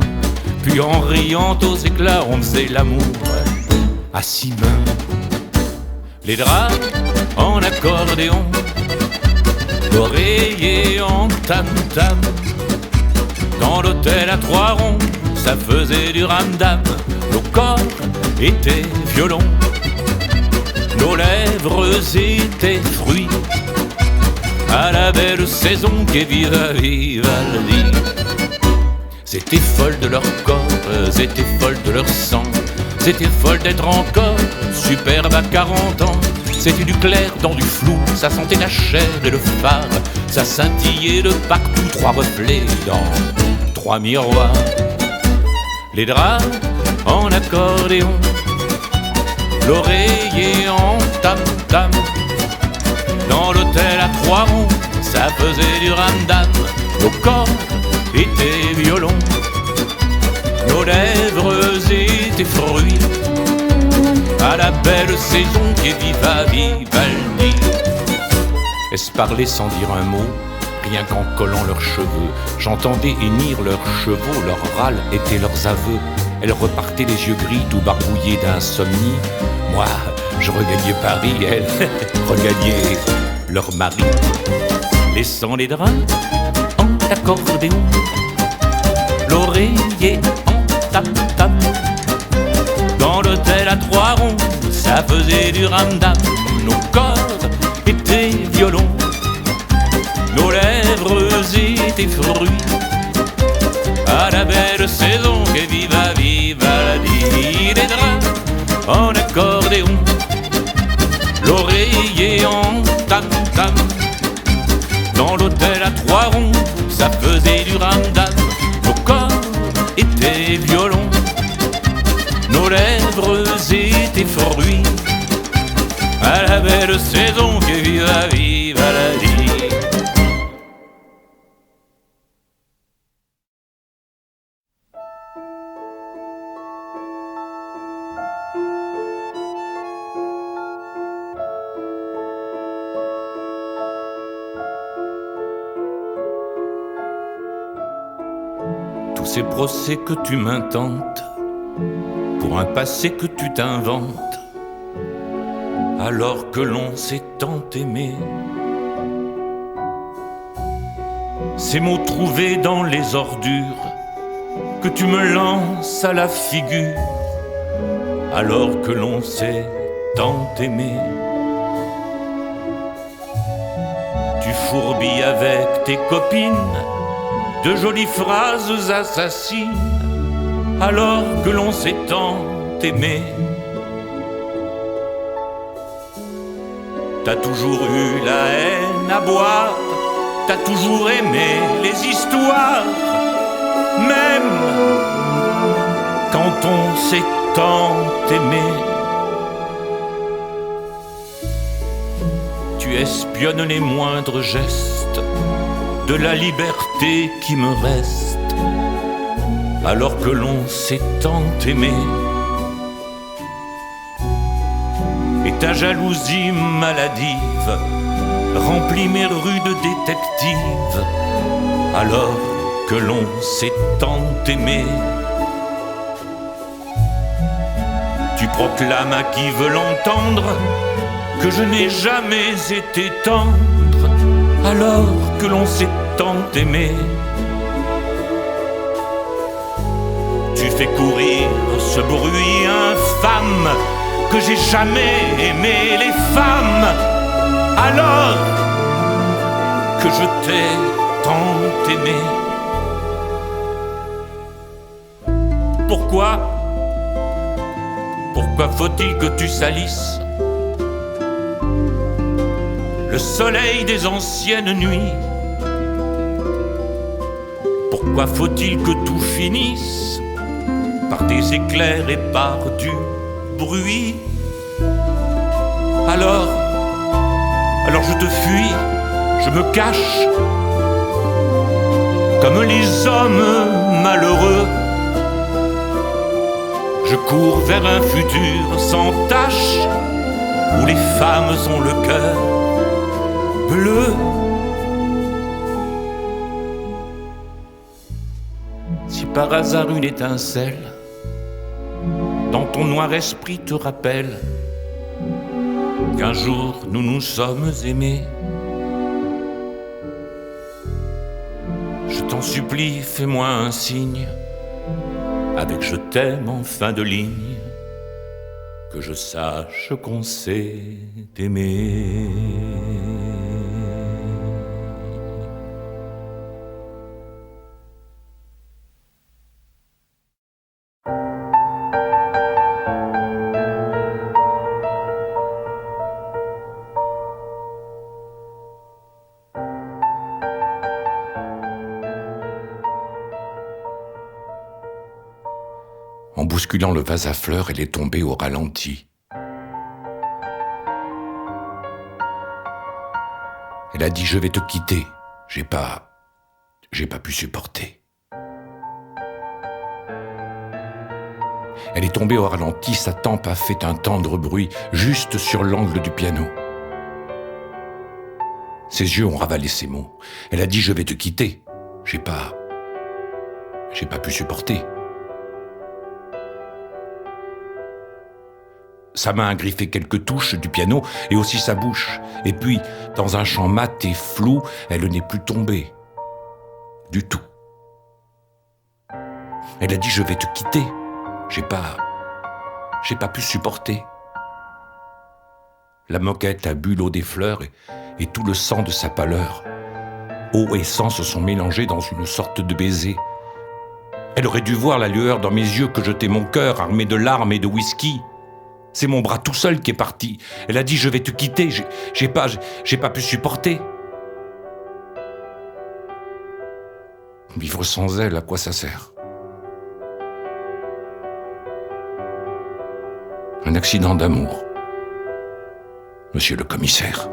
Puis en riant aux éclats, on faisait l'amour à 6 mains. Les draps en accordéon, l'oreiller en tam-tam. Dans l'hôtel à 3 ronds, ça faisait du ramdam. Nos corps étaient violons, nos lèvres étaient fruits à la belle saison qu'est Viva Vivaldi. C'était folle de leur corps, c'était folle de leur sang. C'était folle d'être encore superbe à 40 ans. C'était du clair dans du flou, ça sentait la chair et le phare. Ça scintillait de partout, 3 reflets dans 3 miroirs. Les draps en accordéon, l'oreiller en tam-tam. Dans l'hôtel à 3 ronds, ça faisait du ramdam. Nos corps étaient violons, nos lèvres étaient fruits à la belle saison qu'est Viva Vivaldi. Elles parlaient sans dire un mot, rien qu'en collant leurs cheveux. J'entendais hennir leurs chevaux, leurs râles étaient leurs aveux. Elles repartaient les yeux gris, tout barbouillés d'insomnie. Moi, je regagnais Paris, elles regagnaient leur mari. Laissant les draps en accordéon, l'oreiller en tam-tam. Dans l'hôtel à 3 ronds, ça faisait du ramdam. Nos corps étaient violons, nos lèvres étaient fruits à la belle saison que Viva Vivaldi. Les draps en accordéon, l'oreiller en tam-tam. Dans l'hôtel à 3 ronds, ça faisait du ramdam. Nos corps étaient violons, nos lèvres étaient fruits à la belle saison que Viva Vivaldi. Tous ces procès que tu m'intentes pour un passé que tu t'inventes, alors que l'on s'est tant aimé. Ces mots trouvés dans les ordures que tu me lances à la figure, alors que l'on s'est tant aimé. Tu fourbilles avec tes copines de jolies phrases assassines, alors que l'on s'est tant aimé. T'as toujours eu la haine à boire, t'as toujours aimé les histoires, même quand on s'est tant aimé. Tu espionnes les moindres gestes de la liberté qui me reste, alors que l'on s'est tant aimé. Et ta jalousie maladive remplit mes rues de détectives, alors que l'on s'est tant aimé. Tu proclames à qui veut l'entendre que je n'ai jamais été tendre, alors que l'on s'est tant aimé. Tu fais courir ce bruit infâme que j'ai jamais aimé les femmes, alors que je t'ai tant aimé. Pourquoi faut-il que tu salisses le soleil des anciennes nuits? Pourquoi faut-il que tout finisse par des éclairs et par du bruit? Alors je te fuis, je me cache, comme les hommes malheureux. Je cours vers un futur sans tache, où les femmes ont le cœur bleu. Si par hasard une étincelle dans ton noir esprit te rappelle qu'un jour nous nous sommes aimés. Je t'en supplie, fais-moi un signe avec je t'aime en fin de ligne, que je sache qu'on s'est aimé. En bousculant le vase à fleurs, elle est tombée au ralenti. Elle a dit « Je vais te quitter ». J'ai pas pu supporter. Elle est tombée au ralenti, sa tempe a fait un tendre bruit, juste sur l'angle du piano. Ses yeux ont ravalé ses mots. Elle a dit « Je vais te quitter ». J'ai pas pu supporter. Sa main a griffé quelques touches du piano et aussi sa bouche. Et puis, dans un chant mat et flou, elle n'est plus tombée. Du tout. Elle a dit « Je vais te quitter ». J'ai pas pu supporter. La moquette a bu l'eau des fleurs et tout le sang de sa pâleur. Eau et sang se sont mélangés dans une sorte de baiser. Elle aurait dû voir la lueur dans mes yeux que jetait mon cœur armé de larmes et de whisky. C'est mon bras tout seul qui est parti. Elle a dit « Je vais te quitter ». J'ai pas pu supporter. Vivre sans elle, à quoi ça sert? Un accident d'amour, monsieur le commissaire.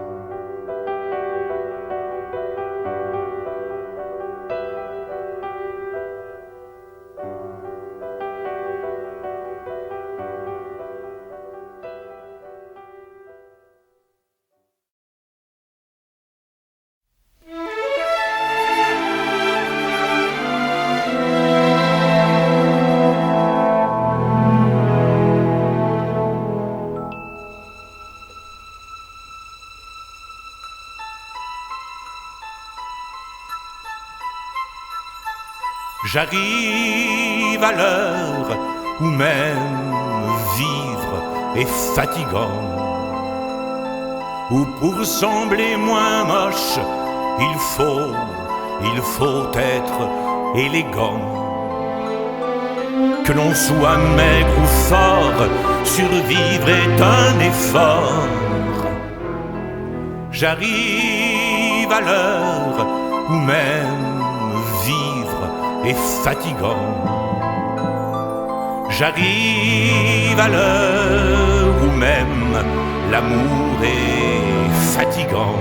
J'arrive à l'heure où même vivre est fatigant, où pour sembler moins moche, il faut être élégant. Que l'on soit maigre ou fort, survivre est un effort. J'arrive à l'heure où même vivre est fatigant. J'arrive à l'heure où même l'amour est fatigant.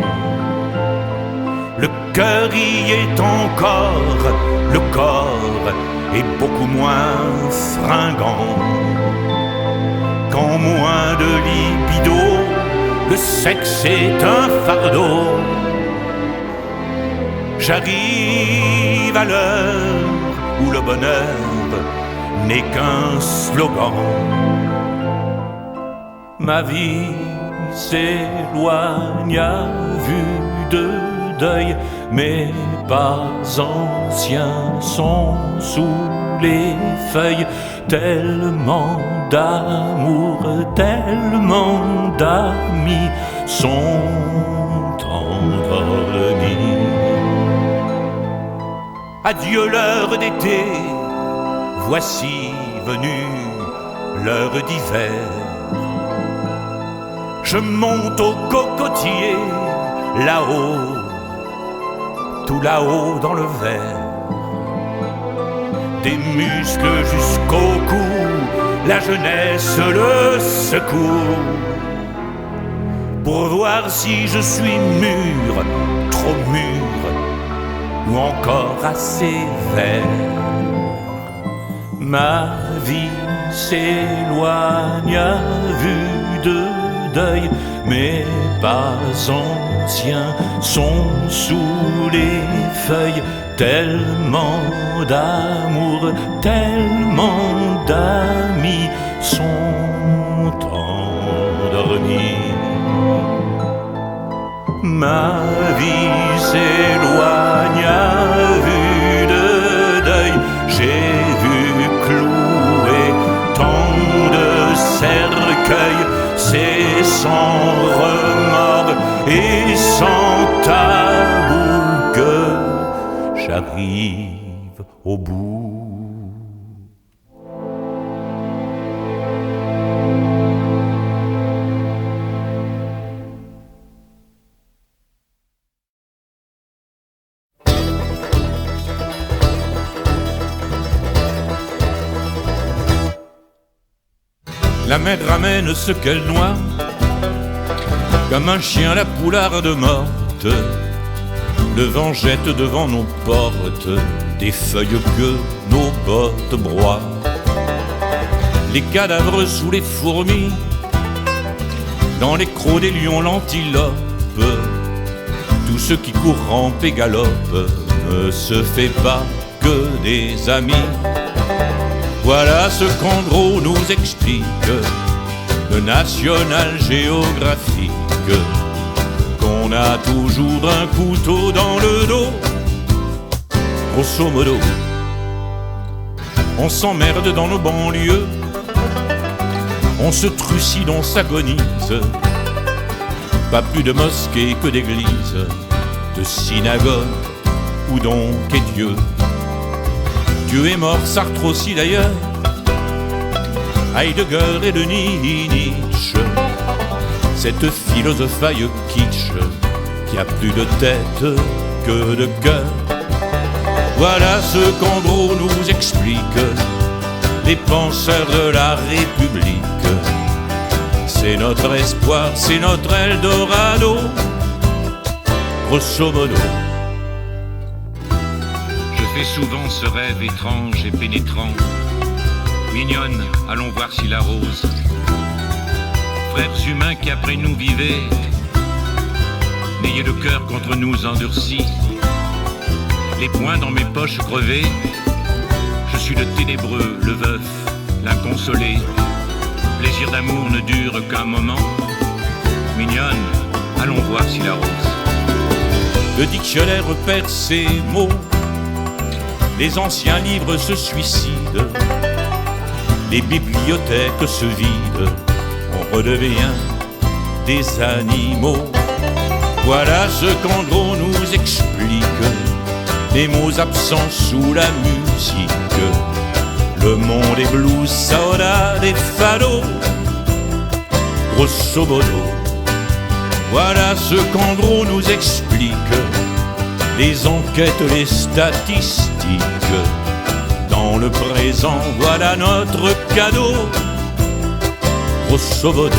Le cœur y est encore, le corps est beaucoup moins fringant. Quand moins de libido, le sexe est un fardeau. J'arrive à l'heure où le bonheur n'est qu'un slogan. Ma vie s'éloigne à vue de deuil, mes pas anciens sont sous les feuilles. Tellement d'amour, tellement d'amis sont endormis. Adieu l'heure d'été, voici venue l'heure d'hiver. Je monte au cocotier, là-haut, tout là-haut dans le verre. Des muscles jusqu'au cou, la jeunesse le secoue. Pour voir si je suis mûr, trop mûr, ou encore assez vert. Ma vie s'éloigne à vue de deuil, mes pas anciens sont sous les feuilles. Tellement d'amour, tellement d'amis sont endormis. Ma vie s'éloigne à vue de deuil. J'ai vu clouer tant de cercueils. C'est sans remords et sans tabou que j'arrive au bout. La mer ramène ce qu'elle noie, comme un chien la poularde morte. Le vent jette devant nos portes des feuilles que nos bottes broient. Les cadavres sous les fourmis, dans les crocs des lions, l'antilope. Tout ce qui court, rampe et galope ne se fait pas que des amis. Voilà ce qu'en gros nous explique le National Géographique, qu'on a toujours un couteau dans le dos. Grosso modo, on s'emmerde dans nos banlieues, on se trucide, on s'agonise. Pas plus de mosquées que d'églises, de synagogues, où donc est Dieu? Dieu est mort, Sartre aussi d'ailleurs, Heidegger et Denis Nietzsche, cette philosophaille kitsch qui a plus de tête que de cœur. Voilà ce qu'en gros nous explique les penseurs de la République. C'est notre espoir, c'est notre Eldorado, grosso modo. Je fais souvent ce rêve étrange et pénétrant. Mignonne, allons voir si la rose. Frères humains qui après nous vivaient, n'ayez le cœur contre nous endurcis. Les poings dans mes poches crevées, je suis le ténébreux, le veuf, l'inconsolé. Plaisir d'amour ne dure qu'un moment. Mignonne, allons voir si la rose. Le dictionnaire perd ses mots, les anciens livres se suicident, les bibliothèques se vident, on redevient des animaux. Voilà ce qu'en gros nous explique les mots absents sous la musique. Le monde est blues, sauna, des fados, grosso modo. Voilà ce qu'en gros nous explique les enquêtes, les statistiques. Dans le présent, voilà notre cadeau, grosso modo.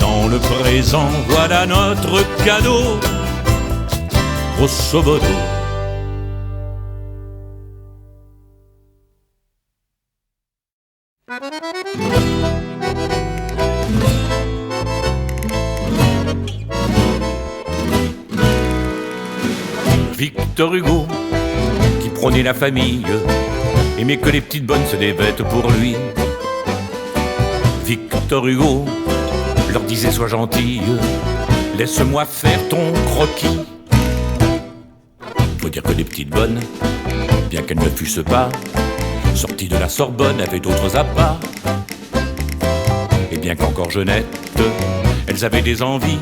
Dans le présent, voilà notre cadeau, grosso modo. Victor Hugo, qui prônait la famille, aimait que les petites bonnes se dévêtent pour lui. Victor Hugo leur disait sois gentille, laisse-moi faire ton croquis. Faut dire que les petites bonnes, bien qu'elles ne fussent pas sorties de la Sorbonne, avaient d'autres appas. Et bien qu'encore jeunettes, elles avaient des envies,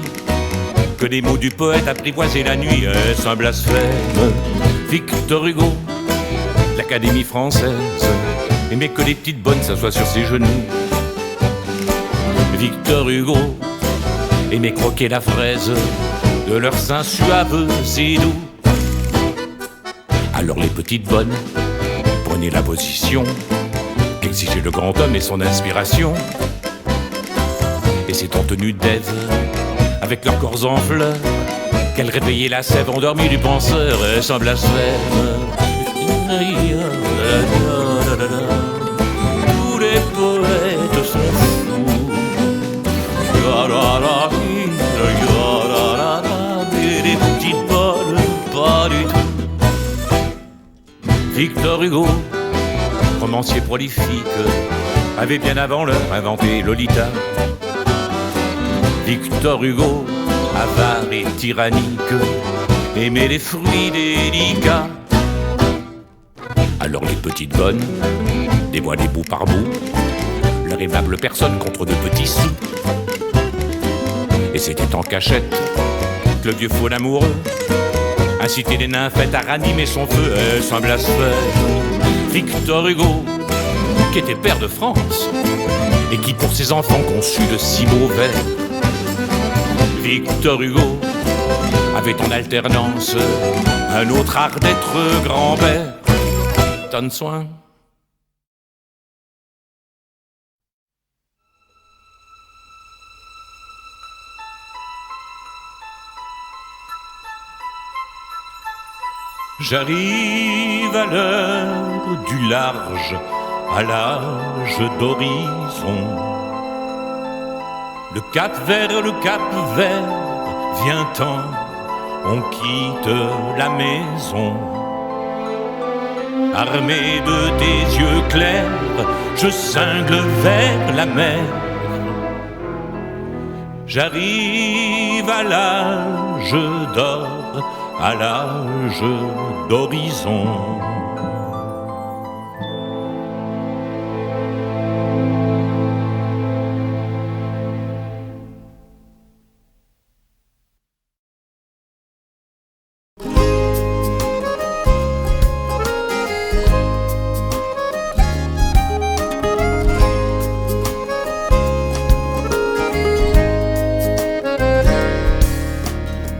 que les mots du poète apprivoisaient la nuit. Est-ce un blasphème? Victor Hugo, l'Académie française, aimait que les petites bonnes s'assoient sur ses genoux. Victor Hugo aimait croquer la fraise de leurs seins suaves et doux. Alors les petites bonnes prenaient la position qu'exigeait le grand homme et son inspiration. Et c'est en tenue d'Ève, avec leurs corps en fleurs, qu'elles réveillaient la sève endormie du penseur. Est-ce un blasphème? Tous les poètes sont fous. Mais les petites bonnes, pas du tout. Victor Hugo, romancier prolifique, avait bien avant l'heure inventé Lolita. Victor Hugo, avare et tyrannique, aimait les fruits délicats. Alors les petites bonnes dévoilaient bout par bout leur aimable personne contre de petits sous. Et c'était en cachette que le vieux fou amoureux incitait les nymphètes à ranimer son feu. Est-ce un blasphème? Victor Hugo, qui était père de France et qui pour ses enfants conçut de si beaux vers. Victor Hugo avait en alternance un autre art d'être grand-père. Donne soin. J'arrive à l'heure du large, à l'âge d'horizon. Le cap vers le cap vert, vient-en, on quitte la maison. Armé de tes yeux clairs, je cingle vers la mer. J'arrive à l'âge d'or, à l'âge d'horizon.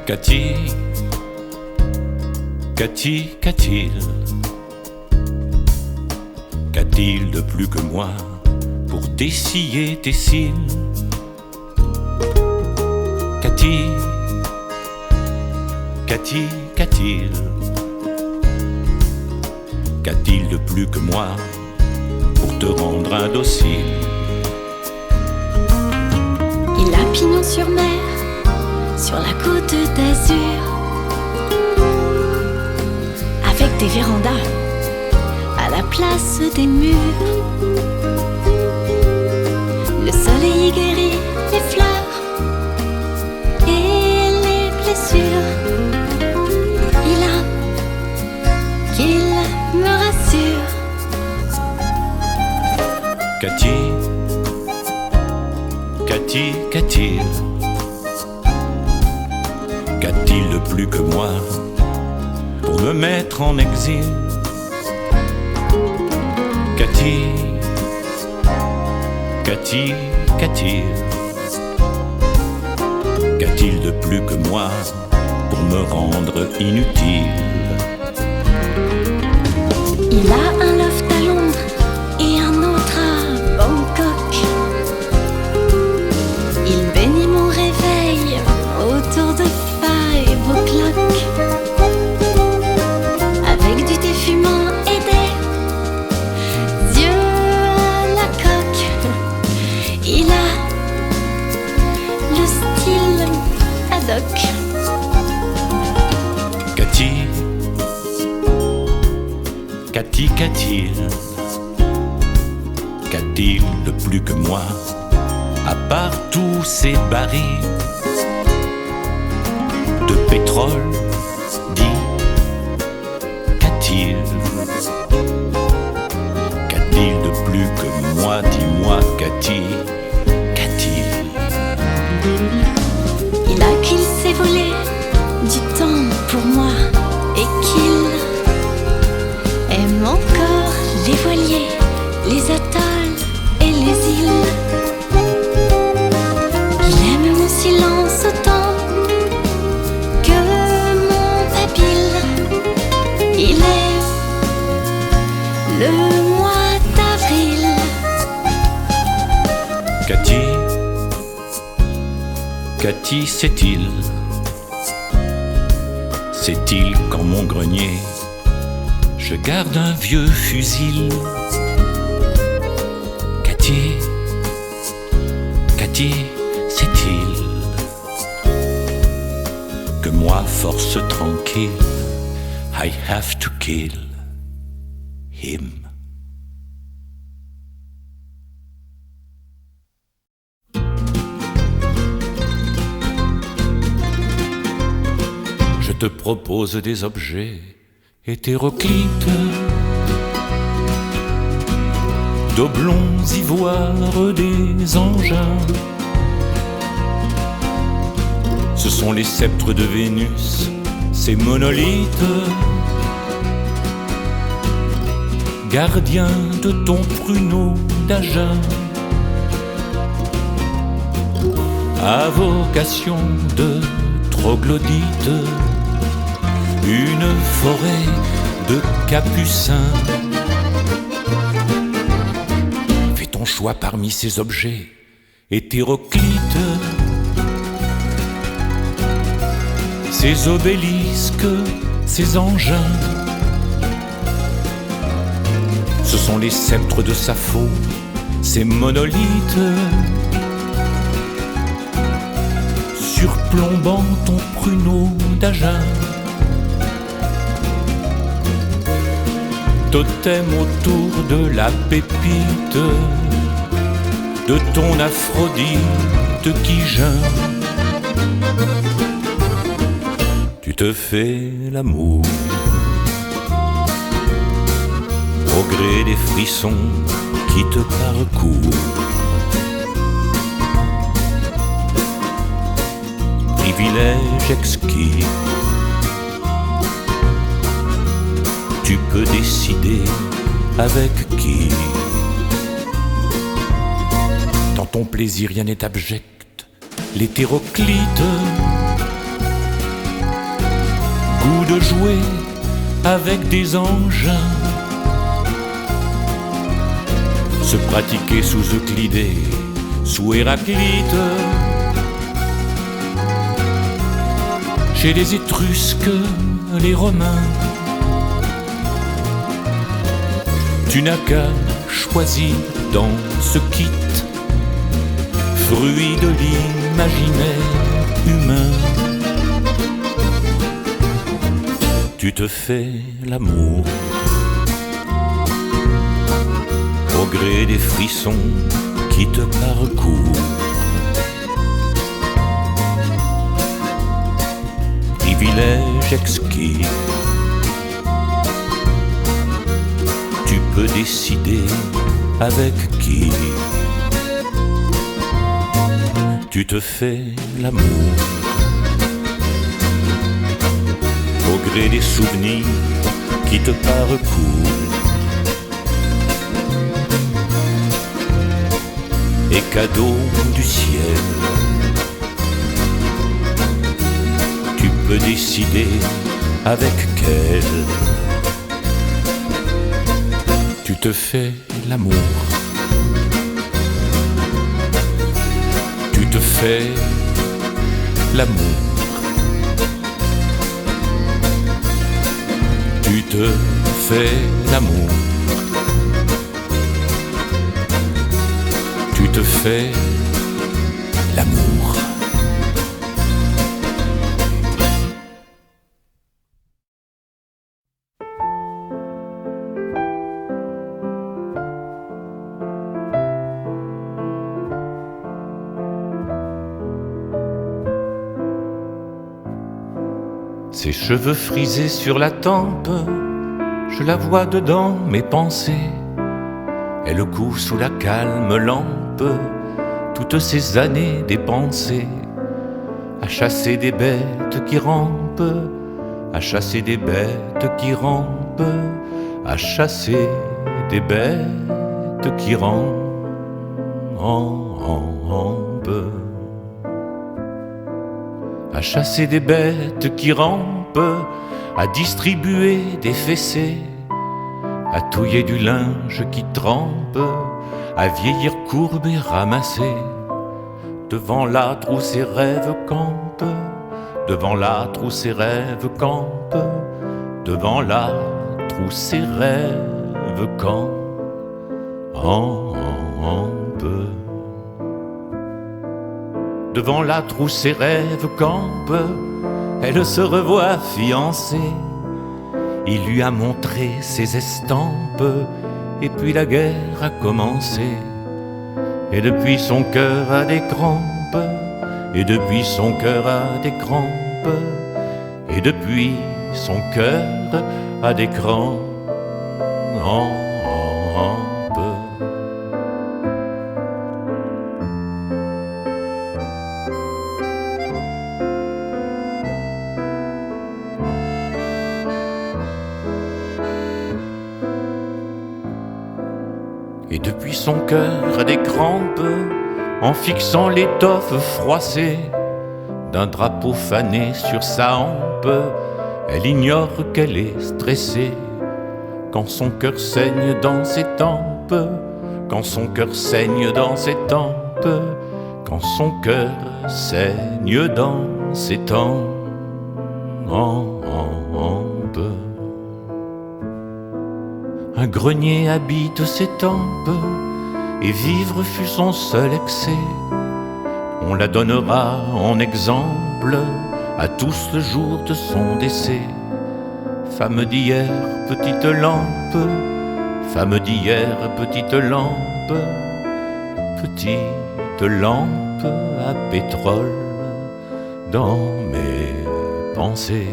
Qu'a-t-il Qu'a-t-il de plus que moi pour dessiller tes cils? Qu'a-t-il Qu'a-t-il de plus que moi pour te rendre indocile? Il a pignon sur mer, sur la côte d'Azur, avec des vérandas à la place des murs. Le soleil guérit les fleurs et les blessures. Il a qu'il me rassure. Qu'a-t-il Qu'a-t-il de plus que moi pour me mettre en exil? Qu'a-t-il Qu'a-t-il de plus que moi pour me rendre inutile? Il a un loft à Londres et un autre à Bangkok. Il bénit mon réveil autour de 5 o'clock, avec du thé fumant et des yeux à la coque. Il a le style ad hoc. Qu'a-t-il de plus que moi, à part tous ces barils de pétrole, dis, qu'a-t-il de plus que moi, dis-moi, qu'a-t-il Il a qu'il s'est volé du temps pour moi et qu'il aime encore les voiliers, les atolls et les îles. Il aime mon silence autant que mon babil. Il est le mois d'avril. Qu'a-t-il Sait-il qu'en mon grenier je garde un vieux fusil? Qu'a-t-il Sait-il que moi, force tranquille, I have to kill him. Je te propose des objets hétéroclites, d'oblongs ivoires des engins. Ce sont les sceptres de Vénus, ces monolithes, gardiens de ton pruneau d'Agen, à vocation de troglodyte, une forêt de capucins. Fais ton choix parmi ces objets hétéroclites, ces obélisques, ces engins. Ce sont les sceptres de Sappho, ces monolithes, surplombant ton pruneau d'Agen. Totem autour de la pépite de ton Aphrodite qui geint. Tu te fais l'amour au gré des frissons qui te parcourent. Privilège exquis, tu peux décider avec qui. Dans ton plaisir rien n'est abject, l'hétéroclite, goût de jouer avec des engins, se pratiquer sous Euclidée, sous Héraclite, chez les Étrusques, les Romains. Tu n'as qu'à choisir dans ce kit, fruit de l'imaginaire humain. Tu te fais l'amour au gré des frissons qui te parcourent. Privilège exquis, tu peux décider avec qui. Tu te fais l'amour au gré des souvenirs qui te parcourent. Et cadeau du ciel, tu peux décider avec quel. Tu te fais l'amour, tu te fais l'amour, tu te fais l'amour, tu te fais l'amour. Ses cheveux frisés sur la tempe, je la vois dedans mes pensées. Elle coud sous la calme lampe, toutes ces années dépensées, à chasser des bêtes qui rampent, à chasser des bêtes qui rampent, à chasser des bêtes qui rampent. À chasser des bêtes qui rampent, à distribuer des fessées, à touiller du linge qui trempe, à vieillir courbe et ramassé. Devant l'âtre où ses rêves campent, devant l'âtre où ses rêves campent, devant l'âtre où ses rêves campent. Devant l'âtre où ses rêves campent, elle se revoit fiancée. Il lui a montré ses estampes, et puis la guerre a commencé. Et depuis son cœur a des crampes, et depuis son cœur a des crampes, et depuis son cœur a des crampes. Et depuis son cœur a des crampes, en fixant l'étoffe froissée d'un drapeau fané sur sa hampe, elle ignore qu'elle est stressée. Quand son cœur saigne dans ses tempes, quand son cœur saigne dans ses tempes, quand son cœur saigne dans ses tempes. Un grenier habite ses tempes, et vivre fut son seul excès. On la donnera en exemple à tous le jour de son décès. Femme d'hier, petite lampe, femme d'hier, petite lampe, petite lampe à pétrole dans mes pensées.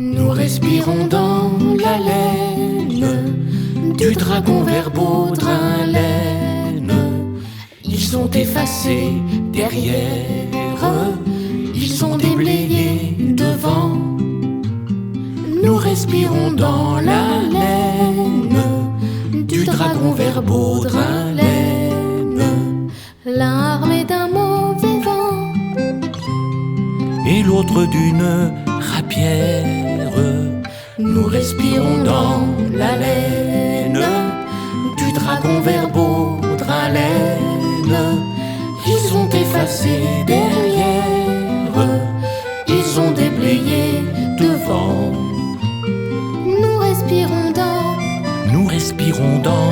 Nous respirons dans la laine du dragon vers Baudrin-Laine. Ils sont effacés derrière, ils sont déblayés devant. Nous respirons dans la laine du dragon vers Baudrin-Laine. L'un armé d'un mauvais vent Et l'autre d'une rapière. Nous respirons dans la laine du dragon vers Baudrin-Laine. Ils sont effacés derrière, ils ont déblayé devant. Nous respirons dans, Nous respirons dans,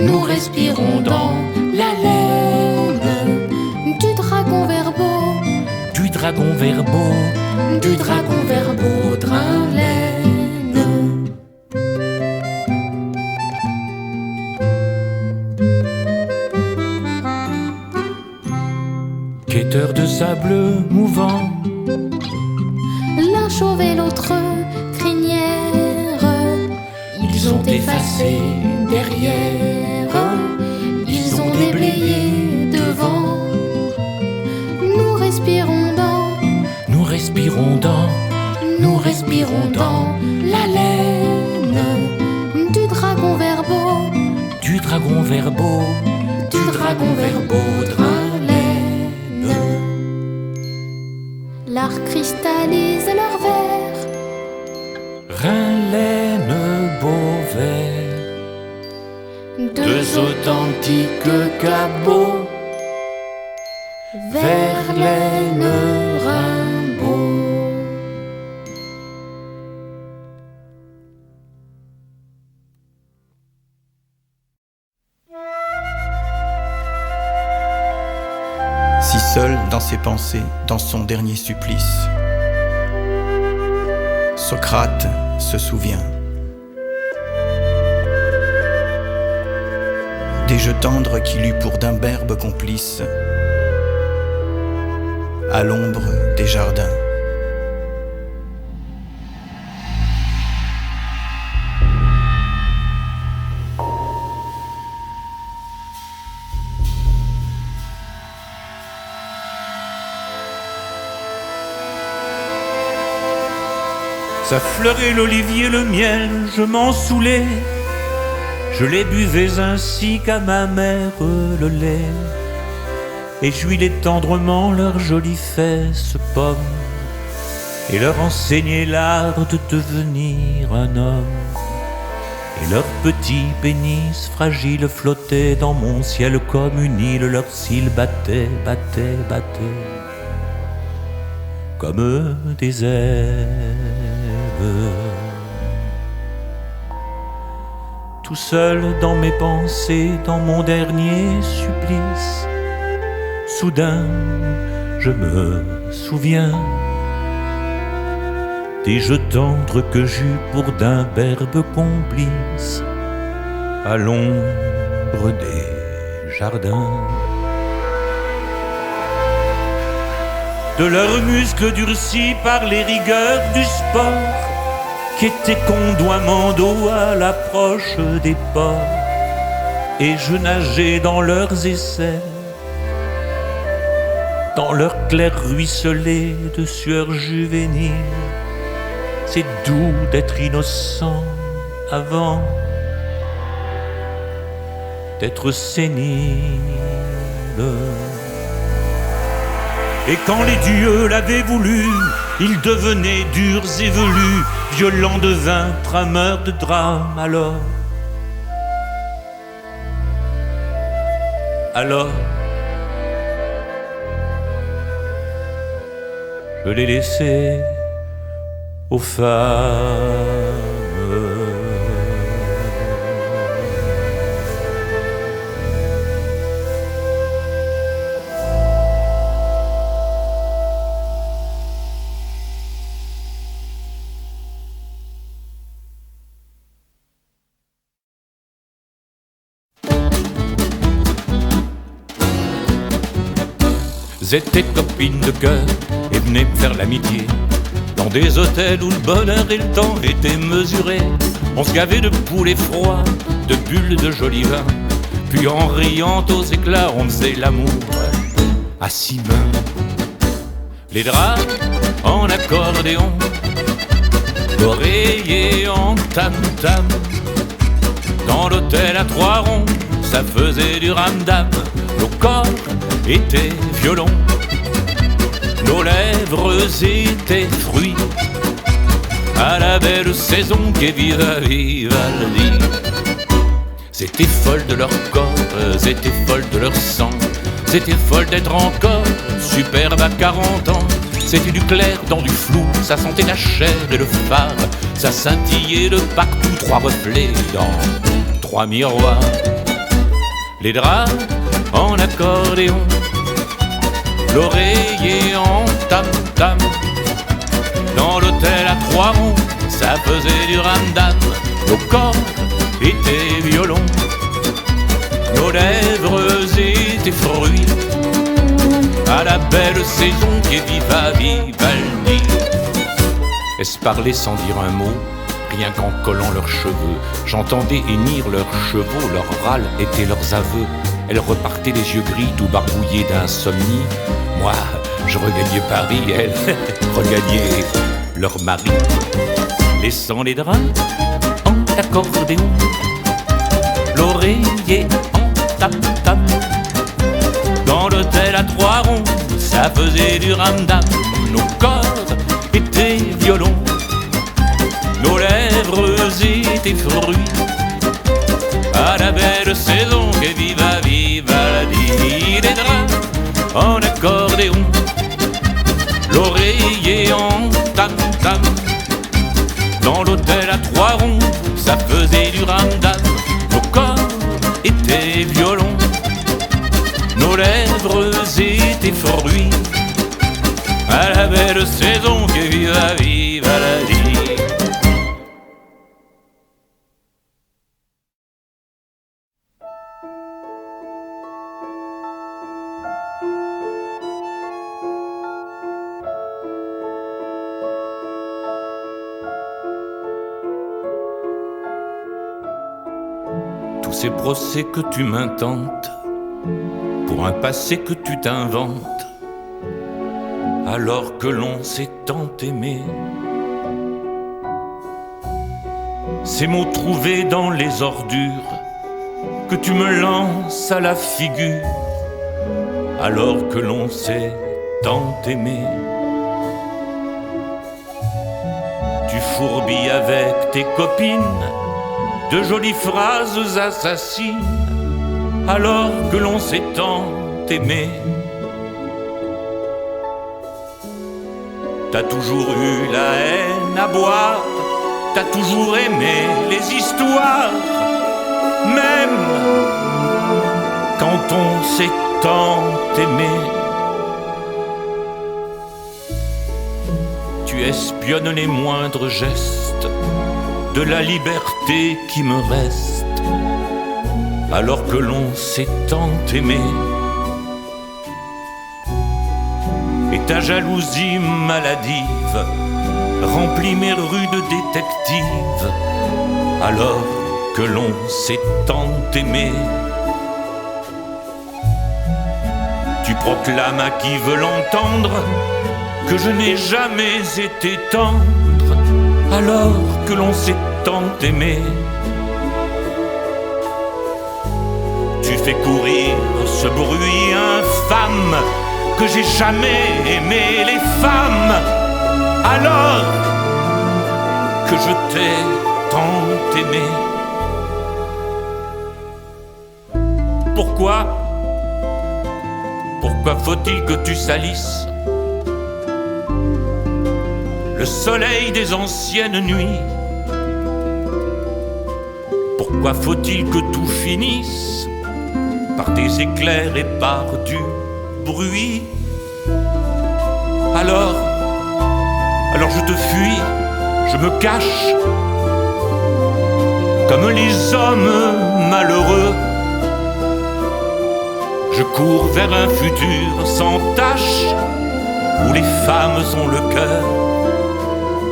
nous respirons dans la laine du dragon vers du dragon vers du dragon vers Baudrin-Laine. Quêteurs de sable mouvant, L'un chauve et l'autre crinière. Ils ont effacé derrière, ils ont déblayé devant. Nous respirons dans, nous respirons dans, nous respirons dans la laine du dragon vers du dragon vers du dragon vers Baudrin-Laine. L'art cristallise leur verre, Rhin-Laine, Beauvais. deux authentiques cabots, Verlaine, Rimbaud. Si seul dans ses pensées, dans son dernier supplice, Socrate se souvient des jeux tendres qu'il eut pour d'imberbes complices à l'ombre des jardins. Ça fleurait l'olivier, le miel, je m'en saoulais. Je les buvais ainsi qu'à ma mère le lait. Et j'huilais tendrement leurs jolies fesses pommes. et leur enseigner l'art de devenir un homme. Et leurs petits pénis fragiles flottaient dans mon ciel comme une île, leurs cils battaient, battaient, battaient comme des ailes. Tout seul dans mes pensées, dans mon dernier supplice, soudain je me souviens des jeux tendres que j'eus pour d'imberbes complices à l'ombre des jardins. De leurs muscles durcis par les rigueurs du sport, qui étaient condoiement d'eau à l'approche des ports, et je nageais dans leurs aisselles, dans leurs clairs ruisselets de sueur juvénile. C'est doux d'être innocent avant d'être sénile. Et quand les dieux l'avaient voulu, ils devenaient durs et velus, violents de vin, trameurs de drame. Alors, je les laissais aux femmes. Étaient copines de cœur et venaient me faire l'amitié dans des hôtels où le bonheur et le temps étaient mesurés. On se gavait de poulets froids, de bulles de joli vin, puis en riant aux éclats on faisait l'amour à 6 mains. Les draps en accordéon, l'oreiller en tam-tam. Dans l'hôtel à 3 ronds, ça faisait du ramdam. Nos corps étaient violons, nos lèvres étaient fruits à la belle saison qu'est Viva Vivaldi. C'était folle de leur corps, c'était folle de leur sang, c'était folle d'être encore superbe à 40 ans. C'était du clair dans du flou, ça sentait la chair et le phare, ça scintillait de partout, 3 reflets dans 3 miroirs. Les draps en accordéon, l'oreiller en tam-tam. Dans l'hôtel à 3 ronds, ça faisait du ramdam. Nos corps étaient violons, nos lèvres étaient fruits à la belle saison qu'est Viva Vivaldi. Est-ce parler sans dire un mot, rien qu'en collant leurs cheveux? J'entendais hennir leurs chevaux, leurs râles étaient leurs aveux. Elles repartaient les yeux gris, tout barbouillés d'insomnie. Moi, je regagnais Paris, elles regagnaient leur mari. Laissant les draps en accordéon, l'oreiller en tam-tam. Dans l'hôtel à 3 ronds, ça faisait du ramdam. Nos corps étaient violons, nos lèvres étaient fruits à la belle saison qu'est Viva Vivaldi. Les draps en accordéon, l'oreiller en tam-tam. Dans l'hôtel à 3 ronds, ça faisait du ramdam. Nos corps étaient violons, nos lèvres étaient fruits à la belle saison qu'est Viva Vivaldi. Ces procès que tu m'intentes pour un passé que tu t'inventes, alors que l'on s'est tant aimé. Ces mots trouvés dans les ordures que tu me lances à la figure, alors que l'on s'est tant aimé. fourbis avec tes copines de jolies phrases assassines, alors que l'on s'est tant aimé. T'as toujours eu la haine à boire, t'as toujours aimé les histoires, même quand on s'est tant aimé. Tu espionnes les moindres gestes de la liberté qui me reste, alors que l'on s'est tant aimé. Et ta jalousie maladive remplit mes rues de détectives, alors que l'on s'est tant aimé. Tu proclames à qui veut l'entendre que je n'ai jamais été tendre, alors que l'on s'est tant aimé. Tu fais courir ce bruit infâme que j'ai jamais aimé les femmes, alors que je t'ai tant aimé. Pourquoi faut-il que tu salisses le soleil des anciennes nuits? Pourquoi faut-il que tout finisse par des éclairs et par du bruit? Alors je te fuis, je me cache, comme les hommes malheureux. Je cours vers un futur sans tache, où les femmes ont le cœur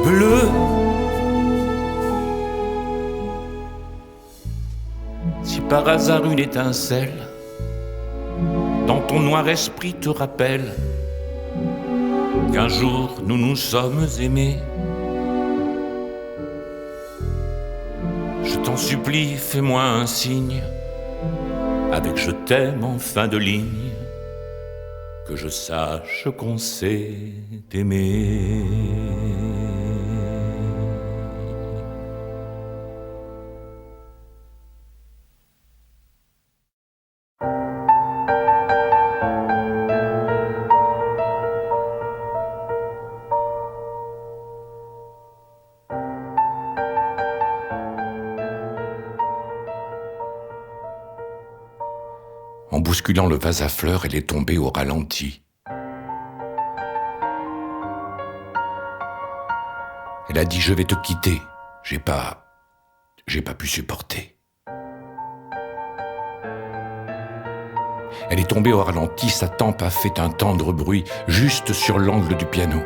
bleu. Si par hasard une étincelle dans ton noir esprit te rappelle qu'un jour nous nous sommes aimés, je t'en supplie, fais-moi un signe avec je t'aime en fin de ligne, que je sache qu'on s'est aimé. En bousculant le vase à fleurs, elle est tombée au ralenti. Elle a dit « Je vais te quitter ». J'ai pas pu supporter. Elle est tombée au ralenti, sa tempe a fait un tendre bruit, juste sur l'angle du piano.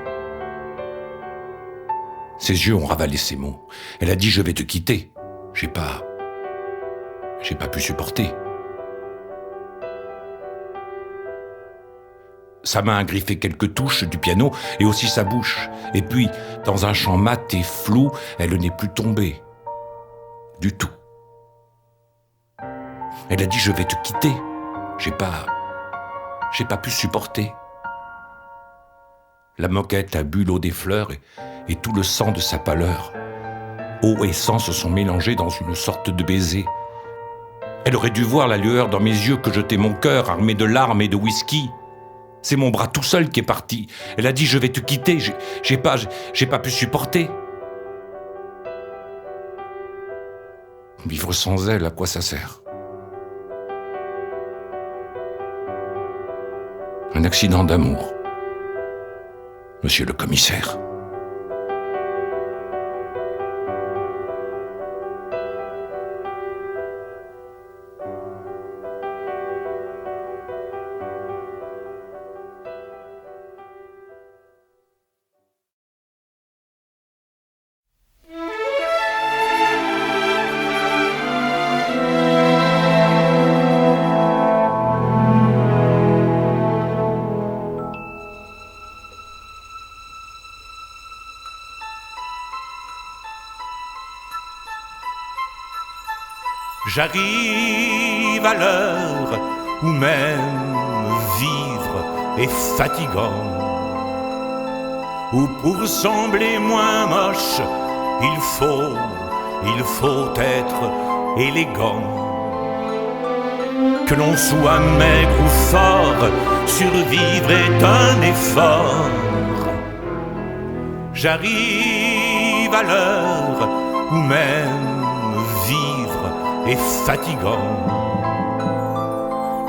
Ses yeux ont ravalé ses mots. Elle a dit « Je vais te quitter ». J'ai pas pu supporter. Sa main a griffé quelques touches du piano et aussi sa bouche. Et puis, dans un chant mat et flou, elle n'est plus tombée. Du tout. Elle a dit « Je vais te quitter ». J'ai pas pu supporter. La moquette a bu l'eau des fleurs et tout le sang de sa pâleur. Eau et sang se sont mélangés dans une sorte de baiser. Elle aurait dû voir la lueur dans mes yeux que jetait mon cœur armé de larmes et de whisky. C'est mon bras tout seul qui est parti. Elle a dit « Je vais te quitter ». J'ai pas pu supporter. Vivre sans elle, à quoi ça sert? Un accident d'amour, monsieur le commissaire. J'arrive à l'heure où même vivre est fatigant, où pour sembler moins moche, il faut être élégant. Que l'on soit maigre ou fort, survivre est un effort. J'arrive à l'heure où même vivre est fatigant.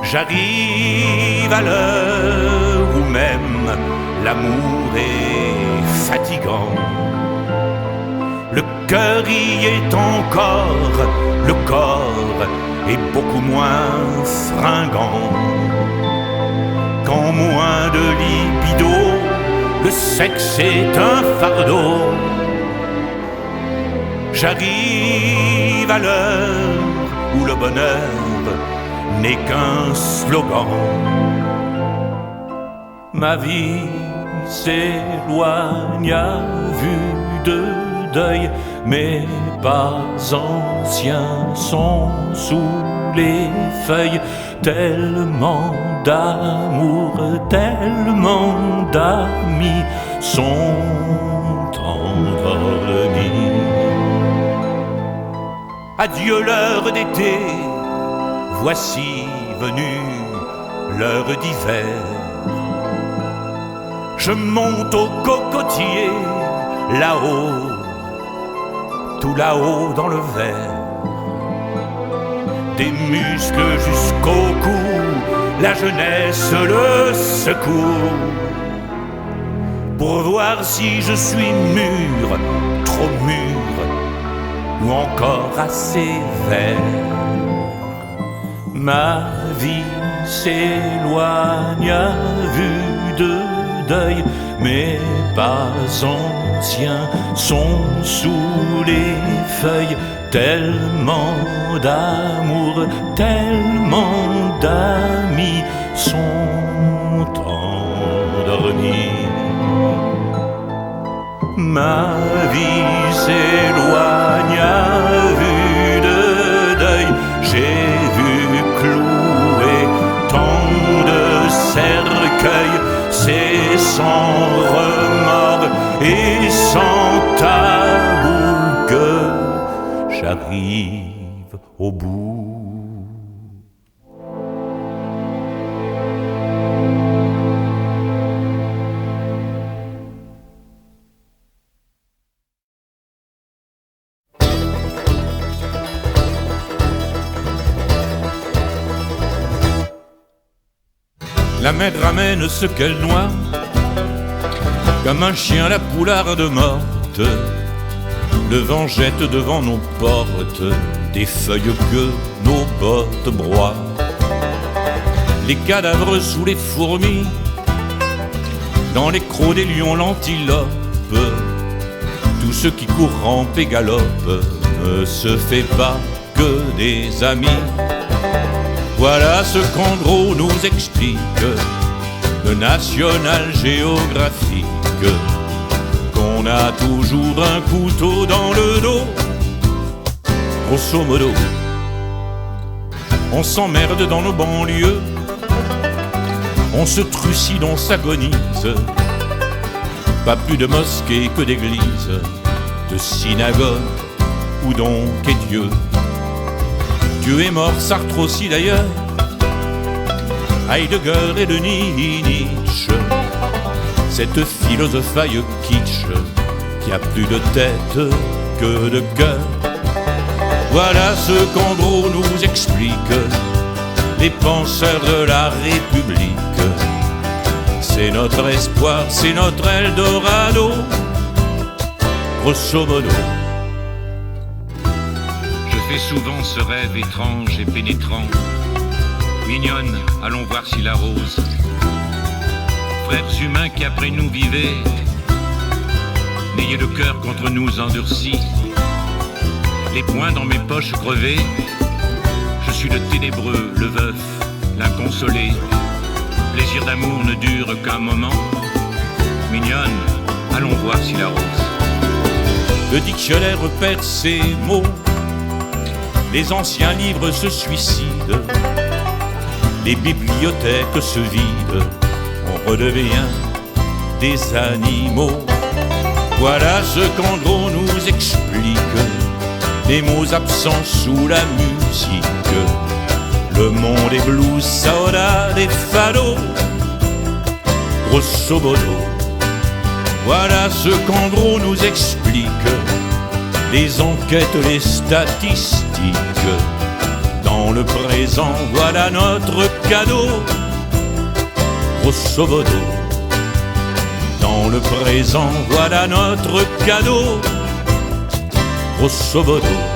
J'arrive à l'heure où même l'amour est fatigant. Le cœur y est encore, le corps est beaucoup moins fringant. Quand moins de libido, le sexe est un fardeau. J'arrive à l'heure où le bonheur n'est qu'un slogan. Ma vie s'éloigne à vue de deuil, mes pas anciens sont sous les feuilles. Tellement d'amour, tellement d'amis sont endormis. Adieu l'heure d'été, voici venue l'heure d'hiver. Je monte au cocotier, là-haut, tout là-haut dans le verre. Des muscles jusqu'au cou, la jeunesse le secoue. Pour voir si je suis mûr, trop mûr, ou encore assez vert. Ma vie s'éloigne à vue de deuil, mes pas anciens sont sous les feuilles. Tellement d'amour, tellement d'amis sont endormis. Ma vie s'éloigne à vue de deuil. J'ai vu clouer tant de cercueils. C'est sans remords et sans tabou que j'arrive au bout. La mer ramène ce qu'elle noie, comme un chien la poularde morte. Le vent jette devant nos portes des feuilles que nos bottes broient. Les cadavres sous les fourmis, dans les crocs des lions l'antilope. Tout ce qui court, rampe et galope ne se fait pas que des amis. Voilà ce qu'en gros nous explique le National Géographique, qu'on a toujours un couteau dans le dos. Grosso modo, on s'emmerde dans nos banlieues, on se trucide, on s'agonise. Pas plus de mosquées que d'églises, de synagogues, où donc est Dieu? Dieu est mort, Sartre aussi d'ailleurs, Heidegger et Denis Nietzsche. Cette philosophaille kitsch qui a plus de tête que de cœur. Voilà ce qu'en gros nous explique les penseurs de la République. C'est notre espoir, c'est notre Eldorado, grosso modo. Je fais souvent ce rêve étrange et pénétrant. Mignonne, allons voir si la rose. Frères humains qui après nous vivaient, n'ayez le cœur contre nous endurci. Les poings dans mes poches crevées, je suis le ténébreux, le veuf, l'inconsolé. Plaisir d'amour ne dure qu'un moment. Mignonne, allons voir si la rose. Le dictionnaire perd ses mots, les anciens livres se suicident, les bibliothèques se vident, on redevient des animaux. Voilà ce qu'en gros nous explique les mots absents sous la musique. Le monde est blues, saudade et fado, grosso modo. Voilà ce qu'en gros nous explique les enquêtes, les statistiques. Dans le présent, voilà notre cadeau, grosso modo. Dans le présent, voilà notre cadeau, grosso modo.